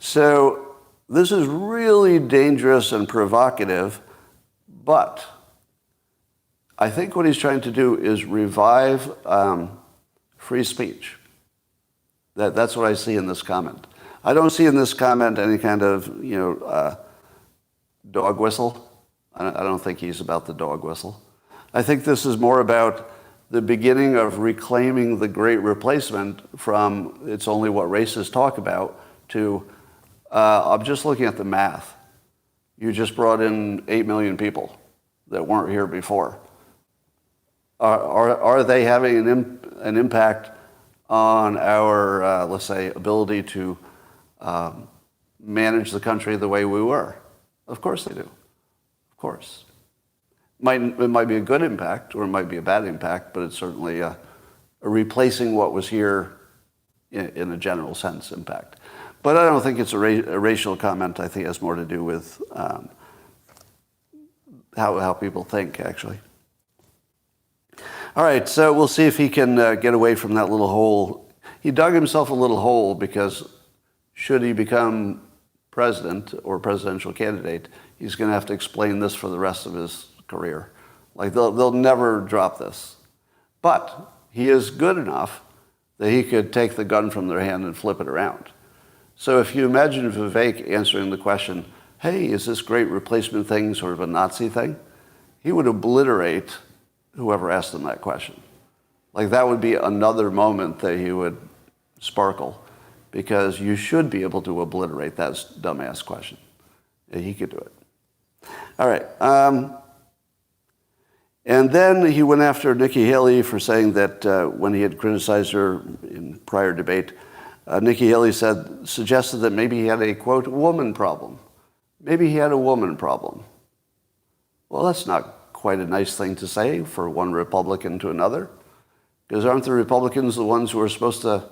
Speaker 1: So this is really dangerous and provocative, but I think what he's trying to do is revive free speech. That's what I see in this comment. I don't see in this comment any kind of, dog whistle. I don't think he's about the dog whistle. I think this is more about the beginning of reclaiming the Great Replacement from it's only what racists talk about to I'm just looking at the math. You just brought in 8 million people that weren't here before. Are they having an impact on our, let's say, ability to manage the country the way we were? Of course they do. Of course. It might be a good impact or it might be a bad impact, but it's certainly a replacing what was here in a general sense impact. But I don't think it's a racial comment. I think it has more to do with how people think, actually. All right, so we'll see if he can get away from that little hole. He dug himself a little hole because should he become president or presidential candidate, he's going to have to explain this for the rest of his career. Like they'll never drop this. But he is good enough that he could take the gun from their hand and flip it around. So if you imagine Vivek answering the question, hey, is this Great Replacement thing sort of a Nazi thing? He would obliterate whoever asked him that question. Like that would be another moment that he would sparkle, because you should be able to obliterate that dumbass question. And he could do it. All right. And then he went after Nikki Haley for saying that when he had criticized her in prior debate, Nikki Haley suggested that maybe he had a, quote, woman problem. Maybe he had a woman problem. Well, that's not quite a nice thing to say for one Republican to another, because aren't the Republicans the ones who are supposed to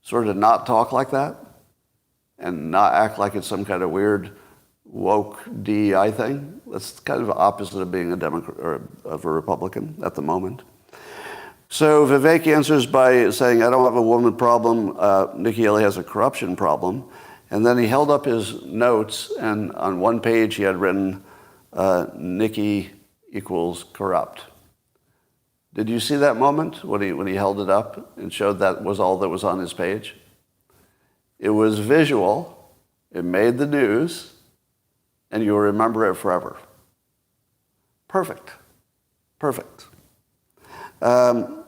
Speaker 1: sort of not talk like that and not act like it's some kind of weird woke DEI thing. That's kind of the opposite of being a Democrat or of a Republican at the moment. So Vivek answers by saying, I don't have a woman problem. Nikki Haley has a corruption problem. And then he held up his notes, and on one page he had written, Nikki equals corrupt. Did you see that moment when he held it up and showed that was all that was on his page? It was visual, it made the news, and you'll remember it forever. Perfect. Perfect. Then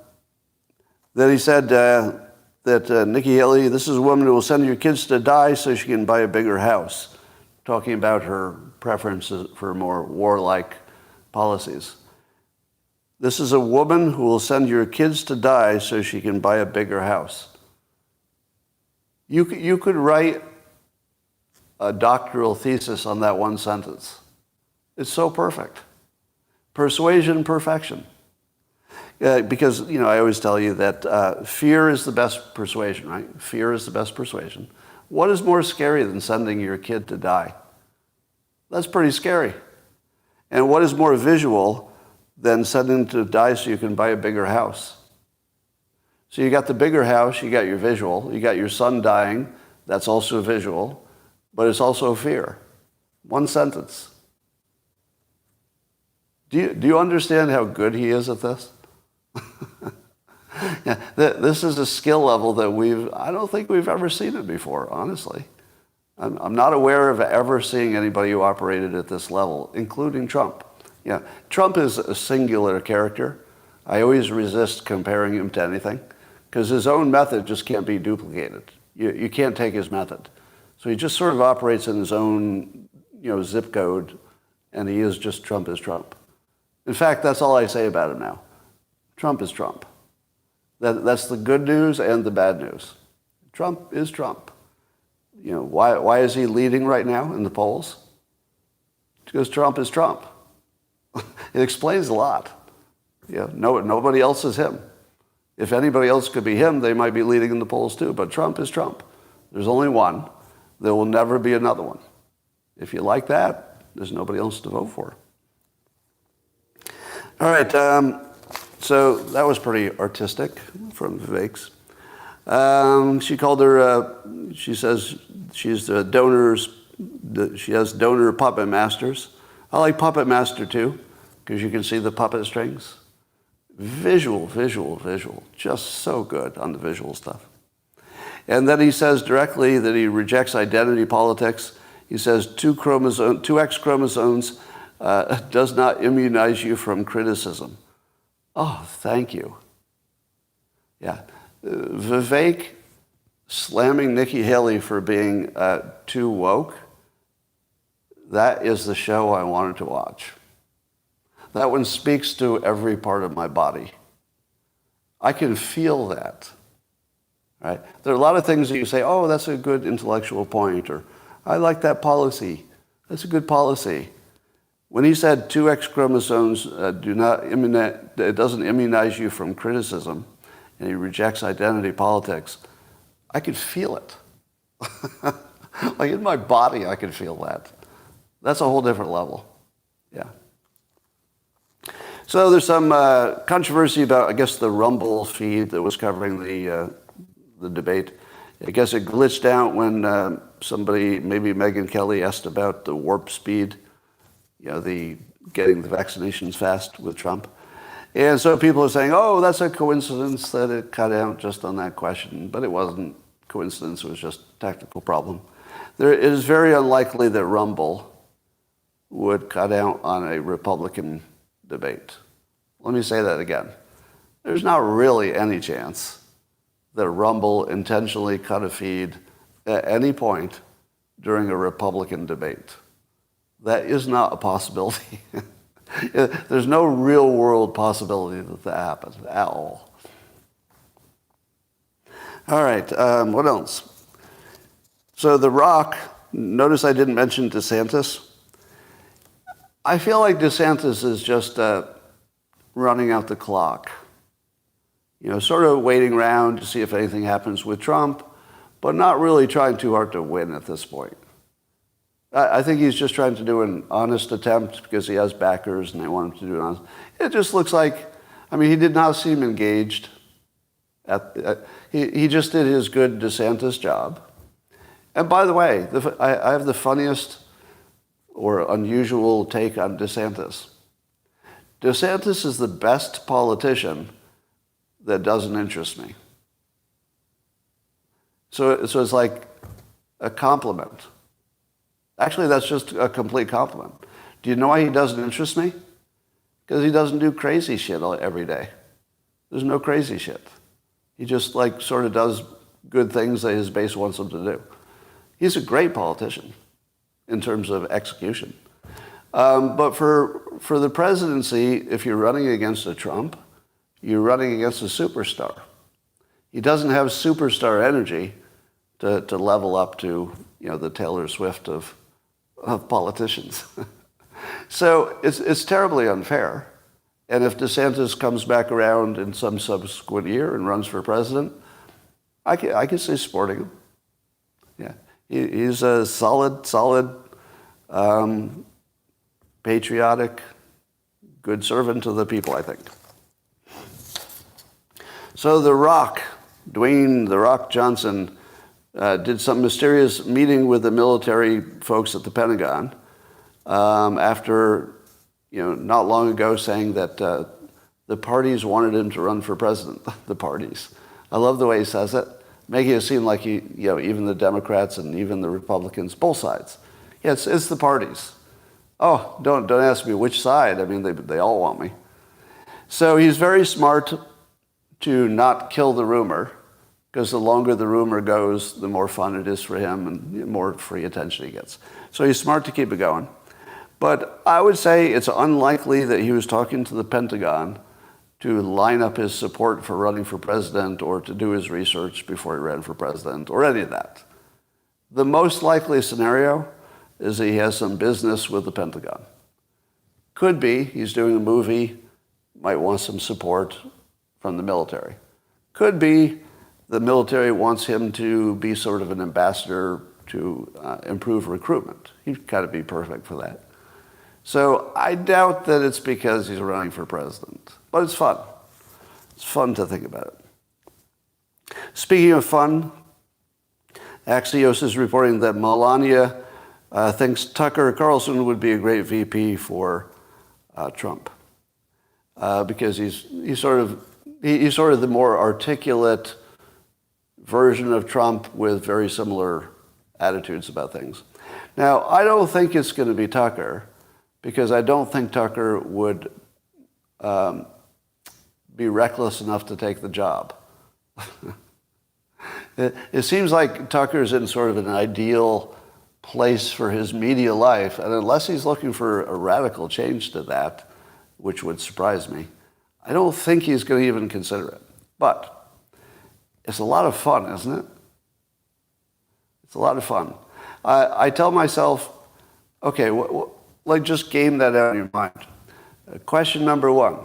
Speaker 1: he said that Nikki Haley, this is a woman who will send your kids to die so she can buy a bigger house, talking about her preferences for more warlike policies. This is a woman who will send your kids to die so she can buy a bigger house. You could write a doctoral thesis on that one sentence. It's so perfect. Persuasion, perfection. Because, I always tell you that fear is the best persuasion, right? Fear is the best persuasion. What is more scary than sending your kid to die? That's pretty scary. And what is more visual than sending them to die so you can buy a bigger house? So you got the bigger house, you got your visual, you got your son dying, that's also visual, but it's also fear. One sentence. Do you understand how good he is at this? Yeah, this is a skill level that I don't think we've ever seen it before, honestly. I'm not aware of ever seeing anybody who operated at this level, including Trump. Yeah, Trump is a singular character. I always resist comparing him to anything because his own method just can't be duplicated. You can't take his method. So he just sort of operates in his own, zip code, and he is just Trump is Trump. In fact, that's all I say about him now. Trump is Trump. That's the good news and the bad news. Trump is Trump. Why is he leading right now in the polls? Because Trump is Trump. It explains a lot. Nobody else is him. If anybody else could be him, they might be leading in the polls too. But Trump is Trump. There's only one. There will never be another one. If you like that, there's nobody else to vote for. All right. So that was pretty artistic from Vivek's. She called her, she says she's the donors, she has donor puppet masters. I like puppet master too, because you can see the puppet strings. Visual, just so good on the visual stuff. And then he says directly that he rejects identity politics. He says 2 X chromosomes does not immunize you from criticism. Oh, thank you. Yeah. Vivek slamming Nikki Haley for being too woke, that is the show I wanted to watch. That one speaks to every part of my body. I can feel that. Right? There are a lot of things that you say, oh, that's a good intellectual point, or I like that policy. That's a good policy. When he said 2 X chromosomes it doesn't immunize you from criticism, and he rejects identity politics, I could feel it. Like in my body, I could feel that. That's a whole different level. Yeah. So there's some controversy about, I guess, the Rumble feed that was covering the debate. I guess it glitched out when somebody, maybe Megyn Kelly, asked about the warp speed, the getting the vaccinations fast with Trump. And so people are saying, oh, that's a coincidence that it cut out just on that question. But it wasn't coincidence, it was just a technical problem. It is very unlikely that Rumble would cut out on a Republican debate. Let me say that again. There's not really any chance that Rumble intentionally cut a feed at any point during a Republican debate. That is not a possibility. There's no real world possibility that happens at all. All right, what else? So The Rock, notice I didn't mention DeSantis. I feel like DeSantis is just running out the clock. Sort of waiting around to see if anything happens with Trump, but not really trying too hard to win at this point. I think he's just trying to do an honest attempt because he has backers and they want him to do an honest. It just looks like, I mean, he did not seem engaged. He just did his good DeSantis job. And by the way, I have the funniest or unusual take on DeSantis. DeSantis is the best politician that doesn't interest me. So it's like a compliment. Actually, that's just a complete compliment. Do you know why he doesn't interest me? Because he doesn't do crazy shit every day. There's no crazy shit. He just like sort of does good things that his base wants him to do. He's a great politician in terms of execution. But for the presidency, if you're running against a Trump, you're running against a superstar. He doesn't have superstar energy to level up to, the Taylor Swift of politicians. So it's terribly unfair. And if DeSantis comes back around in some subsequent year and runs for president, I can see supporting him. Yeah, he's a solid, patriotic, good servant to the people, I think. So The Rock, Dwayne "The Rock" Johnson, did some mysterious meeting with the military folks at the Pentagon after, not long ago saying that the parties wanted him to run for president. The parties. I love the way he says it, making it seem like even the Democrats and even the Republicans, both sides. Yeah, it's the parties. Oh, don't ask me which side. I mean, they all want me. So he's very smart to not kill the rumor, because the longer the rumor goes, the more fun it is for him and the more free attention he gets. So he's smart to keep it going. But I would say it's unlikely that he was talking to the Pentagon to line up his support for running for president or to do his research before he ran for president or any of that. The most likely scenario is that he has some business with the Pentagon. Could be he's doing a movie, might want some support from the military. Could be the military wants him to be sort of an ambassador to improve recruitment. He'd kind of be perfect for that. So I doubt that it's because he's running for president. But it's fun. It's fun to think about it. Speaking of fun, Axios is reporting that Melania thinks Tucker Carlson would be a great VP for Trump because he's sort of the more articulate version of Trump with very similar attitudes about things. Now, I don't think it's going to be Tucker because I don't think Tucker would be reckless enough to take the job. It seems like Tucker's in sort of an ideal place for his media life, and unless he's looking for a radical change to that, which would surprise me, I don't think he's going to even consider it. But it's a lot of fun, isn't it? It's a lot of fun. I tell myself, okay, like just game that out in your mind. Question number one,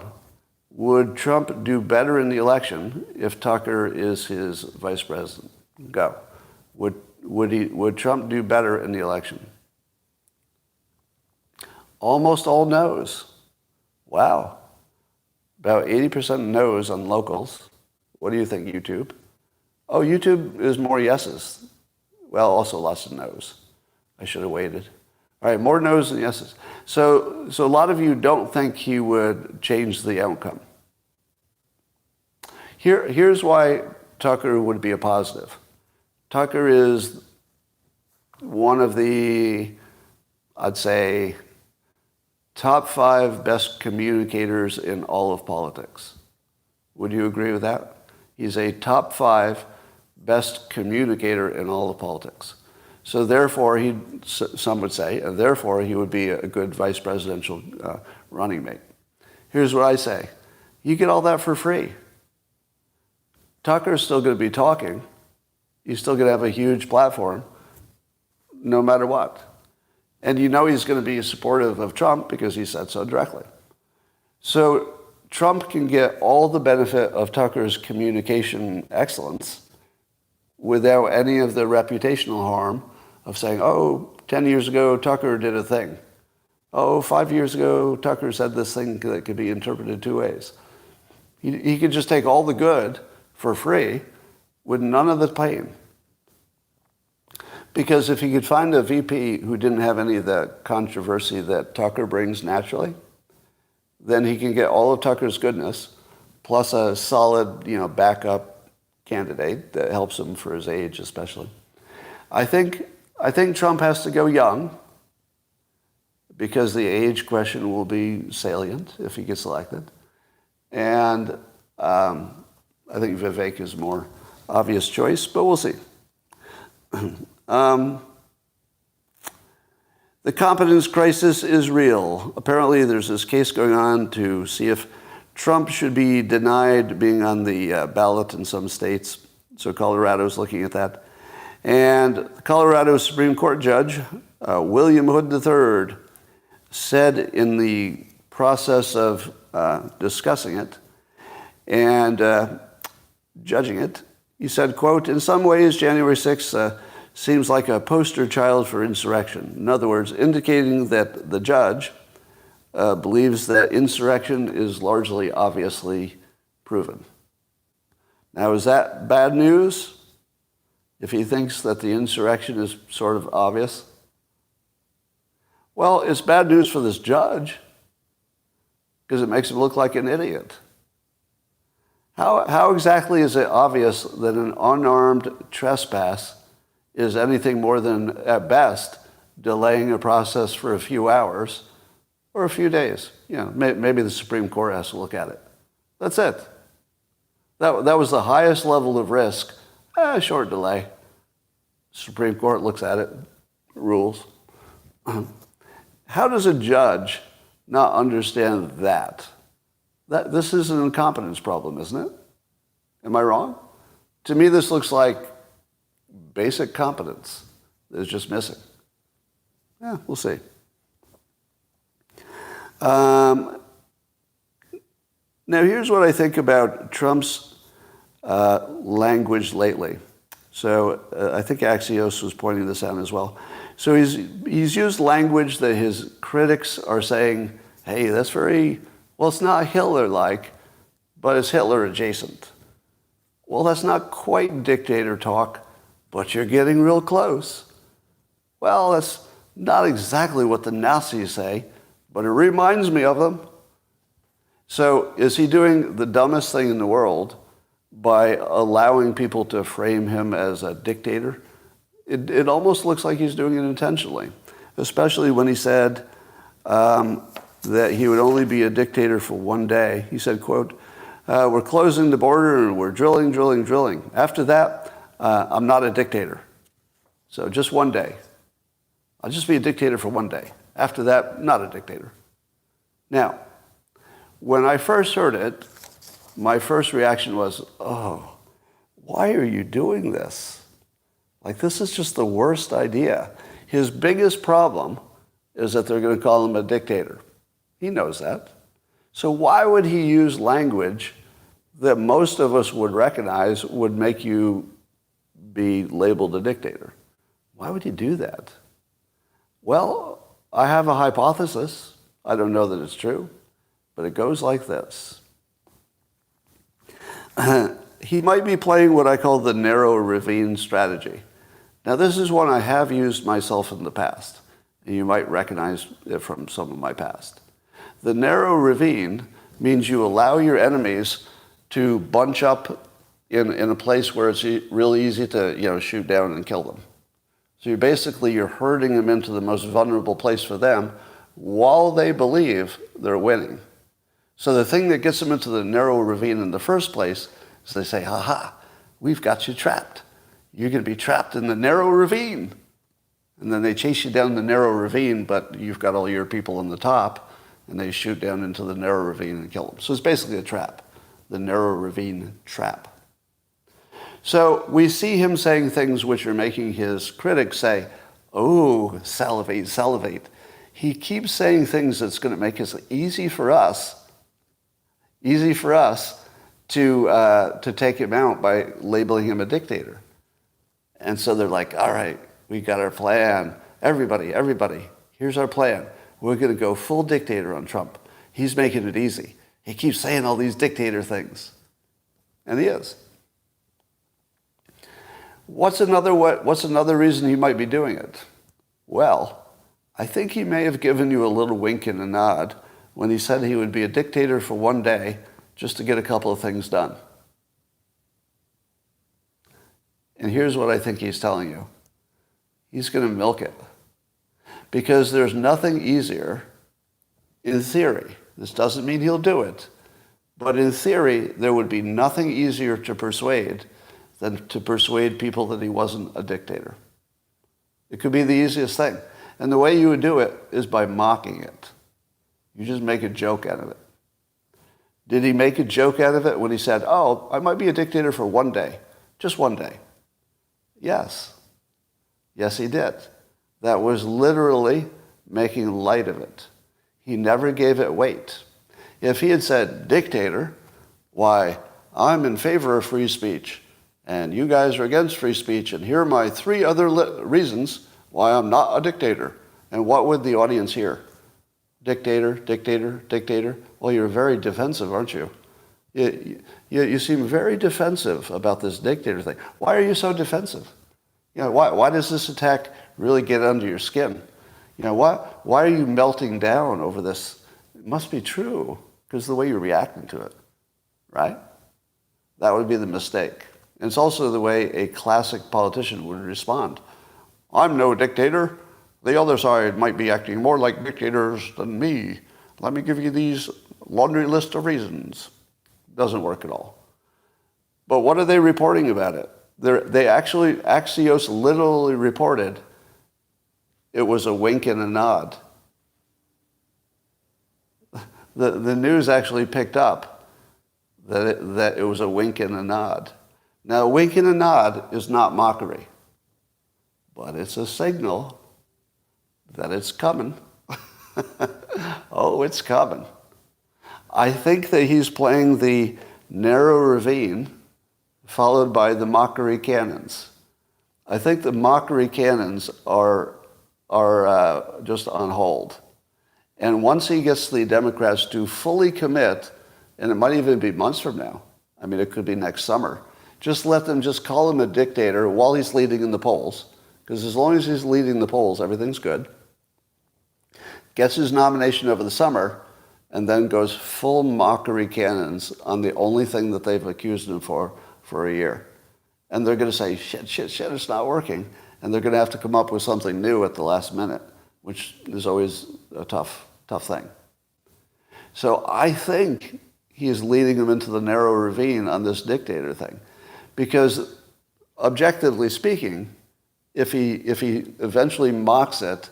Speaker 1: would Trump do better in the election if Tucker is his vice president? Go. Would Trump do better in the election? Almost all no's. Wow. About 80% no's on locals. What do you think, YouTube? Oh, YouTube is more yeses. Well, also lots of no's. I should have waited. All right, more no's than yeses. So a lot of you don't think he would change the outcome. Here's why Tucker would be a positive. Tucker is one of the, I'd say, top 5 best communicators in all of politics. Would you agree with that? He's a top 5 best communicator in all of politics. So therefore, some would say, and therefore he would be a good vice presidential running mate. Here's what I say. You get all that for free. Tucker's still going to be talking. He's still going to have a huge platform, no matter what. And you know he's going to be supportive of Trump because he said so directly. So Trump can get all the benefit of Tucker's communication excellence without any of the reputational harm of saying, oh, 10 years ago, Tucker did a thing. Oh, 5 years ago, Tucker said this thing that could be interpreted two ways. He could just take all the good for free with none of the pain. Because if he could find a VP who didn't have any of the controversy that Tucker brings naturally, then he can get all of Tucker's goodness plus a solid, backup candidate that helps him for his age, especially. I think Trump has to go young because the age question will be salient if he gets elected. And I think Vivek is a more obvious choice, but we'll see. The competence crisis is real. Apparently, there's this case going on to see if Trump should be denied being on the ballot in some states. So Colorado's looking at that. And Colorado Supreme Court Judge William Hood III said in the process of discussing it and judging it, he said, quote, "In some ways, January 6th seems like a poster child for insurrection." In other words, indicating that the judge believes that insurrection is largely obviously proven. Now, is that bad news if he thinks that the insurrection is sort of obvious? Well, it's bad news for this judge because it makes him look like an idiot. How exactly is it obvious that an unarmed trespass is anything more than, at best, delaying a process for a few hours or a few days? Maybe the Supreme Court has to look at it. That's it. That was the highest level of risk. Short delay. Supreme Court looks at it, rules. How does a judge not understand that? This is an incompetence problem, isn't it? Am I wrong? To me, this looks like basic competence that is just missing. Yeah, we'll see. Now, here's what I think about Trump's language lately. So I think Axios was pointing this out as well. So he's used language that his critics are saying, hey, that's it's not Hitler-like, but it's Hitler-adjacent. Well, that's not quite dictator talk, but you're getting real close. Well, that's not exactly what the Nazis say, but it reminds me of them. So is he doing the dumbest thing in the world by allowing people to frame him as a dictator? It almost looks like he's doing it intentionally, especially when he said that he would only be a dictator for one day. He said, quote, "We're closing the border and we're drilling. After that, I'm not a dictator. So just one day. I'll just be a dictator for one day. After that, not a dictator." Now, when I first heard it, my first reaction was, oh, why are you doing this? Like, this is just the worst idea. His biggest problem is that they're going to call him a dictator. He knows that. So why would he use language that most of us would recognize would make you be labeled a dictator? Why would he do that? Well, I have a hypothesis. I don't know that it's true, but it goes like this. He might be playing what I call the narrow ravine strategy. Now, this is one I have used myself in the past, and you might recognize it from some of my past. The narrow ravine means you allow your enemies to bunch up in a place where it's really easy to shoot down and kill them. So you're herding them into the most vulnerable place for them while they believe they're winning. So the thing that gets them into the narrow ravine in the first place is they say, ha, we've got you trapped. You're going to be trapped in the narrow ravine. And then they chase you down the narrow ravine, but you've got all your people on the top, and they shoot down into the narrow ravine and kill them. So it's basically a trap, the narrow ravine trap. So we see him saying things which are making his critics say, oh, salivate. He keeps saying things that's going to make it easy for us to take him out by labeling him a dictator. And so they're like, all right, we got our plan. everybody, here's our plan. We're going to go full dictator on Trump. He's making it easy. He keeps saying all these dictator things. And he is. What's another reason he might be doing it? Well, I think he may have given you a little wink and a nod when he said he would be a dictator for one day just to get a couple of things done. And here's what I think he's telling you. He's going to milk it. Because there's nothing easier, in theory. This doesn't mean he'll do it. But in theory, there would be nothing easier to persuade than to persuade people that he wasn't a dictator. It could be the easiest thing. And the way you would do it is by mocking it. You just make a joke out of it. Did he make a joke out of it when he said, oh, I might be a dictator for one day, just one day? Yes. Yes, he did. That was literally making light of it. He never gave it weight. If he had said, dictator, why, I'm in favor of free speech, and you guys are against free speech, and here are my three other reasons why I'm not a dictator. And what would the audience hear? Dictator, dictator, dictator. Well, you're very defensive, aren't you? You seem very defensive about this dictator thing. Why are you so defensive? You know, why does this attack really get under your skin? You know, why are you melting down over this? It must be true, because of the way you're reacting to it, right? That would be the mistake. And it's also the way a classic politician would respond. I'm no dictator. The other side might be acting more like dictators than me. Let me give you these laundry list of reasons. Doesn't work at all. But what are they reporting about it? They actually, Axios literally reported it was a wink and a nod. The news actually picked up that it was a wink and a nod. Now, a wink and a nod is not mockery, but it's a signal that it's coming. Oh, it's coming. I think that he's playing the narrow ravine followed by the mockery cannons. I think the mockery cannons are just on hold. And once he gets the Democrats to fully commit, and it might even be months from now, I mean, it could be next summer, just let them just call him a dictator while he's leading in the polls, because as long as he's leading the polls, everything's good. Gets his nomination over the summer, and then goes full mockery cannons on the only thing that they've accused him for a year. And they're going to say, shit, it's not working. And they're going to have to come up with something new at the last minute, which is always a tough thing. So I think he is leading them into the narrow ravine on this dictator thing. Because objectively speaking, if he eventually mocks it,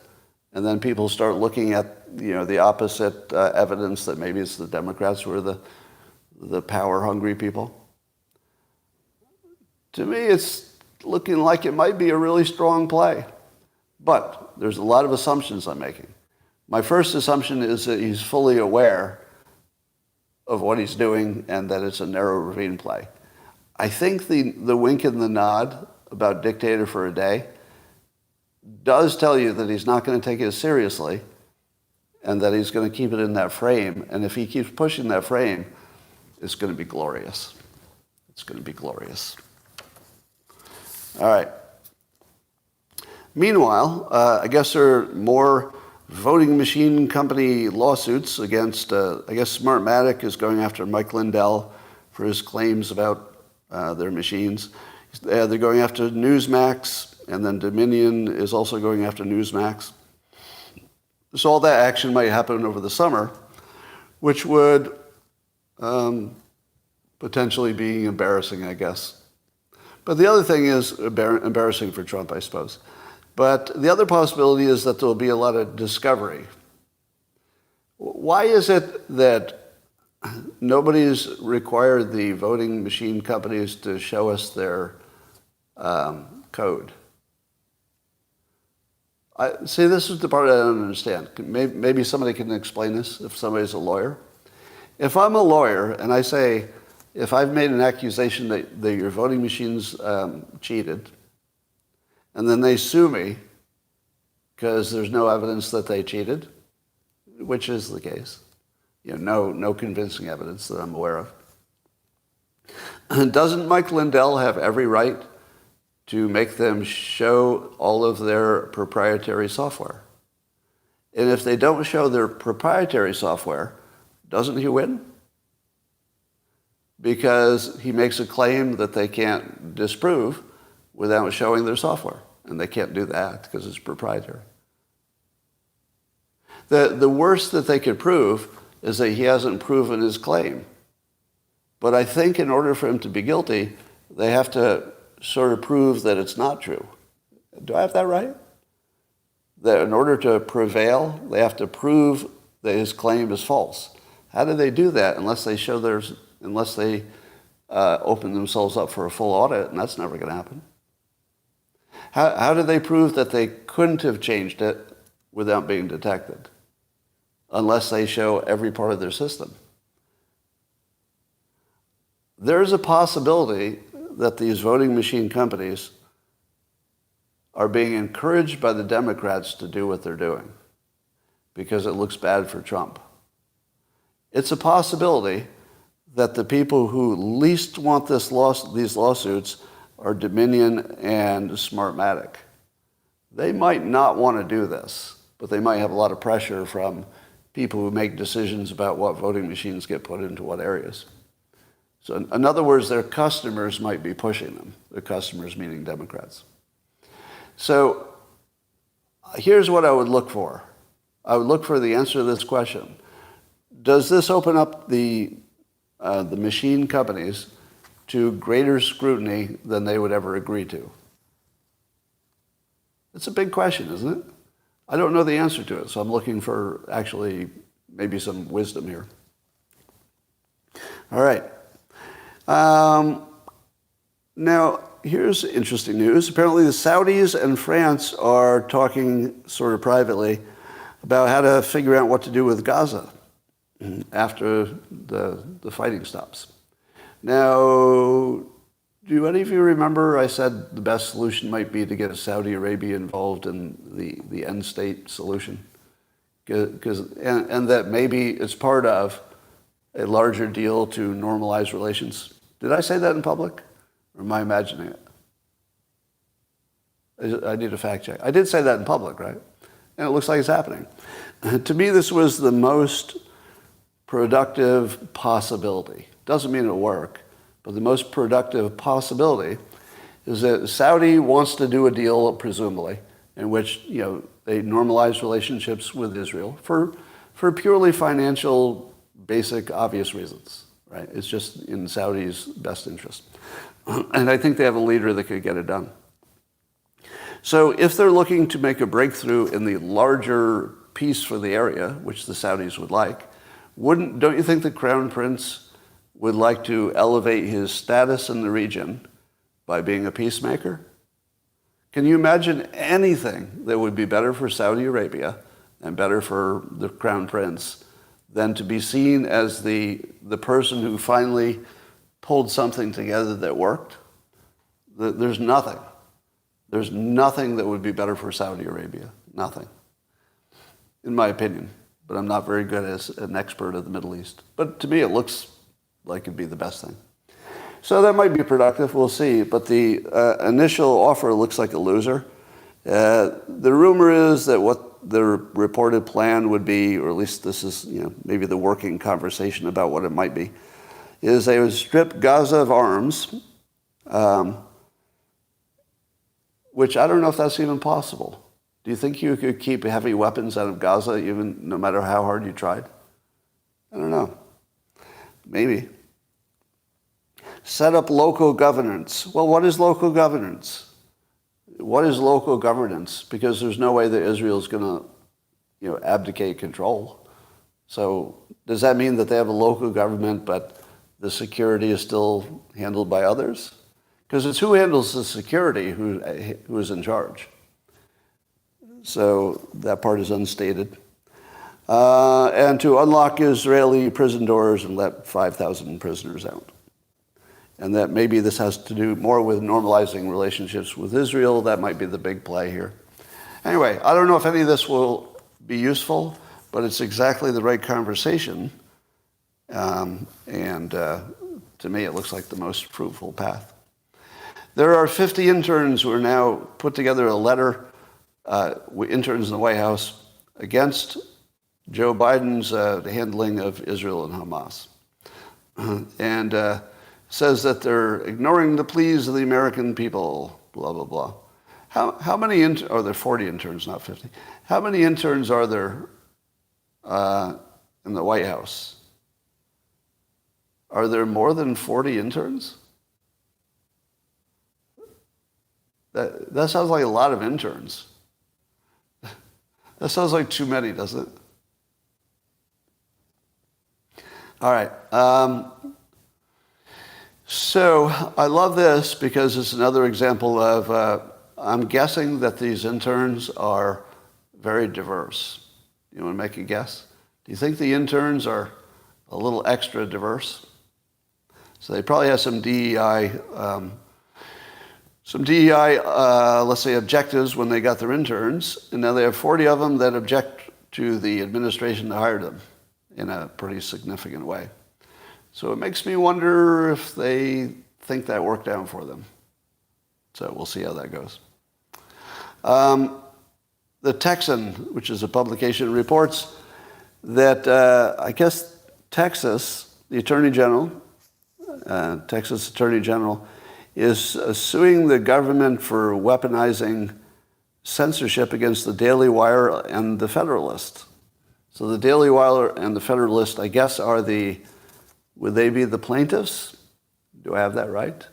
Speaker 1: and then people start looking at the opposite evidence that maybe it's the Democrats who are the power-hungry people, to me it's looking like it might be a really strong play. But there's a lot of assumptions I'm making. My first assumption is that he's fully aware of what he's doing and that it's a narrow ravine play. I think the wink and the nod about dictator for a day does tell you that he's not going to take it seriously and that he's going to keep it in that frame. And if he keeps pushing that frame, it's going to be glorious. It's going to be glorious. All right. Meanwhile, I guess there are more voting machine company lawsuits against, I guess Smartmatic is going after Mike Lindell for his claims about their machines. They're going after Newsmax, and then Dominion is also going after Newsmax. So all that action might happen over the summer, which would potentially be embarrassing, I guess. But the other thing is embarrassing for Trump, I suppose. But the other possibility is that there will be a lot of discovery. Why is it that nobody's required the voting machine companies to show us their code? See, this is the part I don't understand. Maybe somebody can explain this if somebody's a lawyer. If I'm a lawyer and I say, if I've made an accusation that your voting machines cheated, and then they sue me because there's no evidence that they cheated, which is the case. No convincing evidence that I'm aware of. Doesn't Mike Lindell have every right to make them show all of their proprietary software? And if they don't show their proprietary software, doesn't he win? Because he makes a claim that they can't disprove without showing their software. And they can't do that because it's proprietary. The worst that they could prove is that he hasn't proven his claim. But I think in order for him to be guilty, they have to sort of prove that it's not true. Do I have that right? That in order to prevail, they have to prove that his claim is false. How do they do that unless they open themselves up for a full audit, and that's never going to happen. How do they prove that they couldn't have changed it without being detected? Unless they show every part of their system. There's a possibility that these voting machine companies are being encouraged by the Democrats to do what they're doing because it looks bad for Trump. It's a possibility that the people who least want these lawsuits are Dominion and Smartmatic. They might not want to do this, but they might have a lot of pressure from people who make decisions about what voting machines get put into what areas. So in other words, their customers might be pushing them. Their customers meaning Democrats. So here's what I would look for. I would look for the answer to this question. Does this open up the machine companies to greater scrutiny than they would ever agree to? It's a big question, isn't it? I don't know the answer to it, so I'm looking for actually maybe some wisdom here. All right. Now, here's interesting news. Apparently the Saudis and France are talking sort of privately about how to figure out what to do with Gaza after the fighting stops. Now, do any of you remember I said the best solution might be to get Saudi Arabia involved in the end state solution? And that maybe it's part of a larger deal to normalize relations. Did I say that in public? Or am I imagining it? I need a fact check. I did say that in public, right? And it looks like it's happening. To me, this was the most productive possibility. Doesn't mean it'll work, but the most productive possibility is that Saudi wants to do a deal, presumably, in which they normalize relationships with Israel for purely financial, basic, obvious reasons. Right? It's just in Saudi's best interest. And I think they have a leader that could get it done. So if they're looking to make a breakthrough in the larger peace for the area, which the Saudis would like, don't you think the Crown Prince would like to elevate his status in the region by being a peacemaker? Can you imagine anything that would be better for Saudi Arabia and better for the Crown Prince than to be seen as the person who finally pulled something together that worked? There's nothing. There's nothing that would be better for Saudi Arabia. Nothing. In my opinion. But I'm not very good as an expert of the Middle East. But to me, it looks like it'd be the best thing. So that might be productive. We'll see. But the initial offer looks like a loser. The rumor is that what the reported plan would be, or at least this is maybe the working conversation about what it might be, is they would strip Gaza of arms, which I don't know if that's even possible. Do you think you could keep heavy weapons out of Gaza even no matter how hard you tried? I don't know. Maybe. Set up local governance. Well, what is local governance? What is local governance? Because there's no way that Israel's going to, abdicate control. So does that mean that they have a local government, but the security is still handled by others? Because it's who handles the security who is in charge. So that part is unstated. And to unlock Israeli prison doors and let 5,000 prisoners out. And that maybe this has to do more with normalizing relationships with Israel. That might be the big play here. Anyway, I don't know if any of this will be useful, but it's exactly the right conversation. To me, it looks like the most fruitful path. There are 50 interns who are now put together a letter, interns in the White House, against Joe Biden's handling of Israel and Hamas. And says that they're ignoring the pleas of the American people, blah, blah, blah. How many, there are 40 interns, not 50. How many interns are there in the White House? Are there more than 40 interns? That sounds like a lot of interns. That sounds like too many, doesn't it? All right. So I love this because it's another example of, I'm guessing that these interns are very diverse. You want to make a guess? Do you think the interns are a little extra diverse? So they probably have some DEI, let's say, objectives when they got their interns, and now they have 40 of them that object to the administration that hired them in a pretty significant way. So it makes me wonder if they think that worked out for them. So we'll see how that goes. The Texan, which is a publication, reports that I guess Texas, the Attorney General, Texas Attorney General, is suing the government for weaponizing censorship against the Daily Wire and the Federalist. So the Daily Wire and the Federalist, I guess, would they be the plaintiffs? Do I have that right?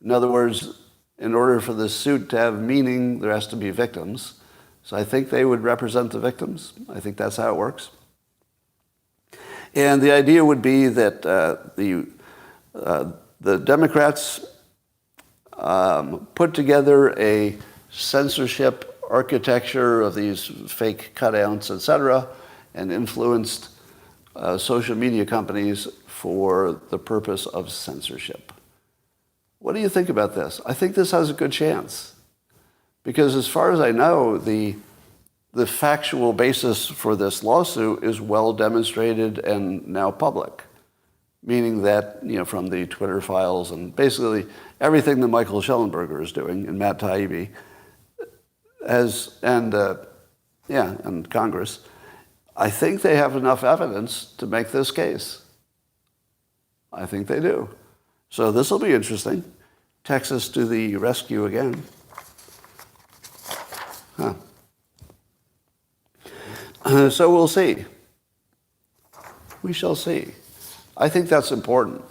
Speaker 1: In other words, in order for the suit to have meaning, there has to be victims. So I think they would represent the victims. I think that's how it works. And the idea would be that the Democrats put together a censorship architecture of these fake cutouts, et cetera, and influenced social media companies for the purpose of censorship. What do you think about this? I think this has a good chance. Because as far as I know, the factual basis for this lawsuit is well demonstrated and now public. Meaning that, from the Twitter files and basically everything that Michael Schellenberger is doing and Matt Taibbi and Congress, I think they have enough evidence to make this case. I think they do. So this will be interesting. Texas to the rescue again. Huh. So we'll see. We shall see. I think that's important.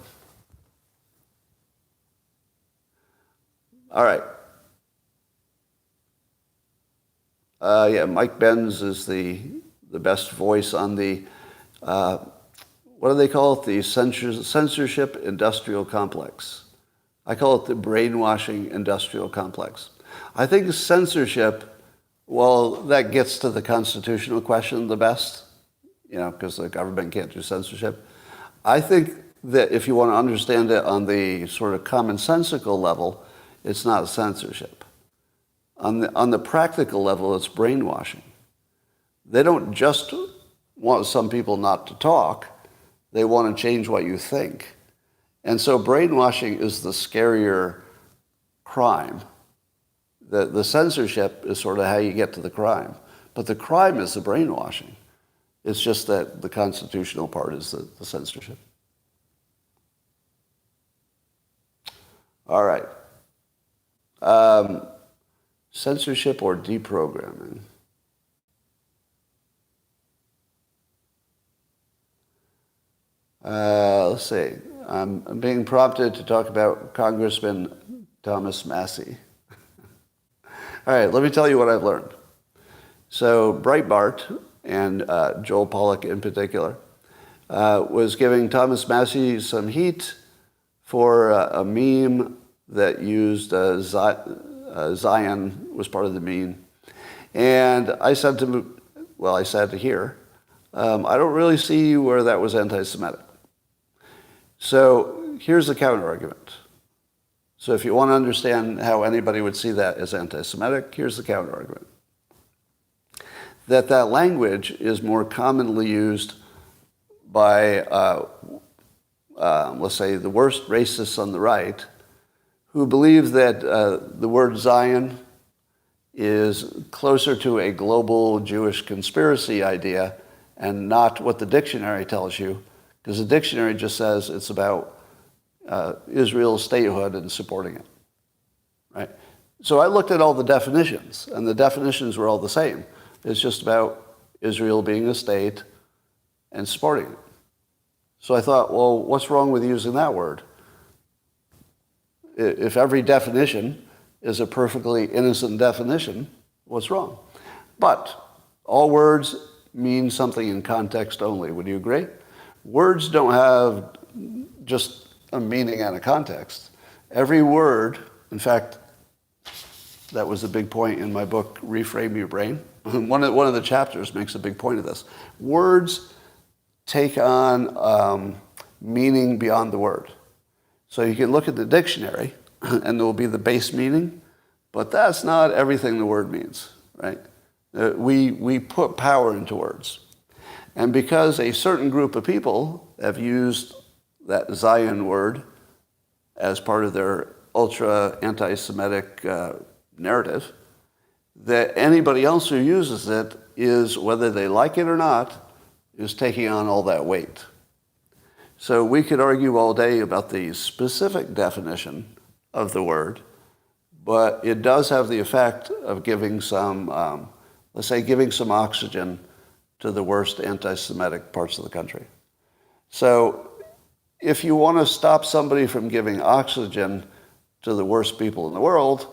Speaker 1: All right. Mike Benz is the best voice on the, what do they call it? The censorship industrial complex. I call it the brainwashing industrial complex. I think censorship, well, that gets to the constitutional question the best, because the government can't do censorship. I think that if you want to understand it on the sort of commonsensical level, it's not censorship. On the practical level, it's brainwashing. They don't just want some people not to talk. They want to change what you think. And so brainwashing is the scarier crime. The censorship is sort of how you get to the crime. But the crime is the brainwashing. It's just that the constitutional part is the censorship. All right. Censorship or deprogramming? Let's see. I'm being prompted to talk about Congressman Thomas Massey. All right, let me tell you what I've learned. So Breitbart, and Joel Pollak in particular, was giving Thomas Massey some heat for a meme that used Zion was part of the meme. And I said to him, I said here, I don't really see where that was anti-Semitic. So here's the counter-argument. So if you want to understand how anybody would see that as anti-Semitic, here's the counter-argument. that language is more commonly used by, let's say, the worst racists on the right, who believe that the word Zion is closer to a global Jewish conspiracy idea and not what the dictionary tells you, because the dictionary just says it's about Israel's statehood and supporting it, right? So I looked at all the definitions, and the definitions were all the same. It's just about Israel being a state and supporting it. So I thought, well, what's wrong with using that word? If every definition is a perfectly innocent definition, what's wrong? But all words mean something in context only. Would you agree? Words don't have just a meaning and a context. Every word, in fact, that was a big point in my book, Reframe Your Brain. One of the chapters makes a big point of this. Words take on meaning beyond the word. So you can look at the dictionary, and there will be the base meaning, but that's not everything the word means, right? We put power into words. And because a certain group of people have used that Zion word as part of their ultra anti-Semitic narrative, that anybody else who uses it is, whether they like it or not, is taking on all that weight. So we could argue all day about the specific definition of the word, but it does have the effect of giving some, let's say, giving some oxygen to the worst anti-Semitic parts of the country. So if you want to stop somebody from giving oxygen to the worst people in the world,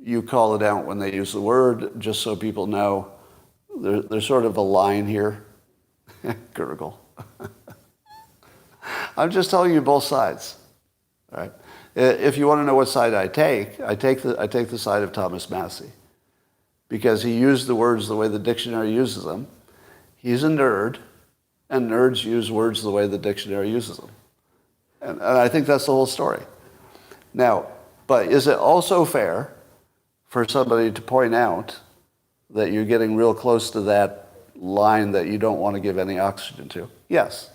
Speaker 1: you call it out when they use the word, just so people know there's sort of a line here. Gurgle. I'm just telling you both sides. All right. If you want to know what side I take the side of Thomas Massey, because he used the words the way the dictionary uses them. He's a nerd, and nerds use words the way the dictionary uses them. And I think that's the whole story. Now, but is it also fair for somebody to point out that you're getting real close to that line that you don't want to give any oxygen to? Yes.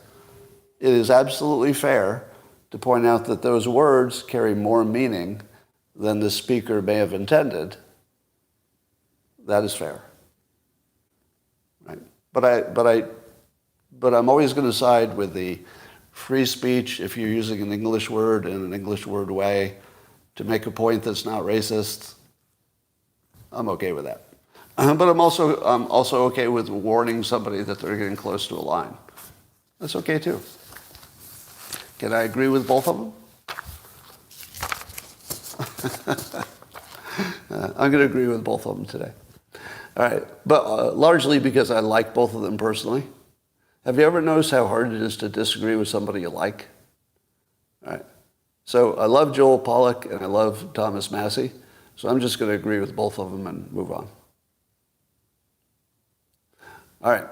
Speaker 1: It is absolutely fair to point out that those words carry more meaning than the speaker may have intended. That is fair. Right? But I'm always going to side with the free speech if you're using an English word in an English word way to make a point that's not racist. I'm okay with that. But I'm also okay with warning somebody that they're getting close to a line. That's okay too. Can I agree with both of them? I'm going to agree with both of them today. All right, but largely because I like both of them personally. Have you ever noticed how hard it is to disagree with somebody you like? All right. So I love Joel Pollack and I love Thomas Massey, so I'm just going to agree with both of them and move on. All right.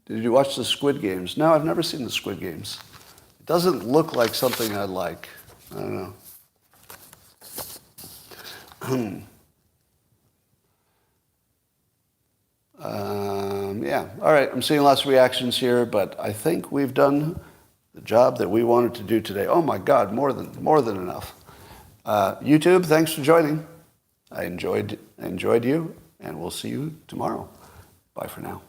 Speaker 1: Did you watch the Squid Games? No, I've never seen the Squid Games. It doesn't look like something I like. I don't know. Yeah, all right, I'm seeing lots of reactions here, but I think we've done the job that we wanted to do today. Oh my God, more than enough. YouTube, thanks for joining. I enjoyed you, and we'll see you tomorrow. Bye for now.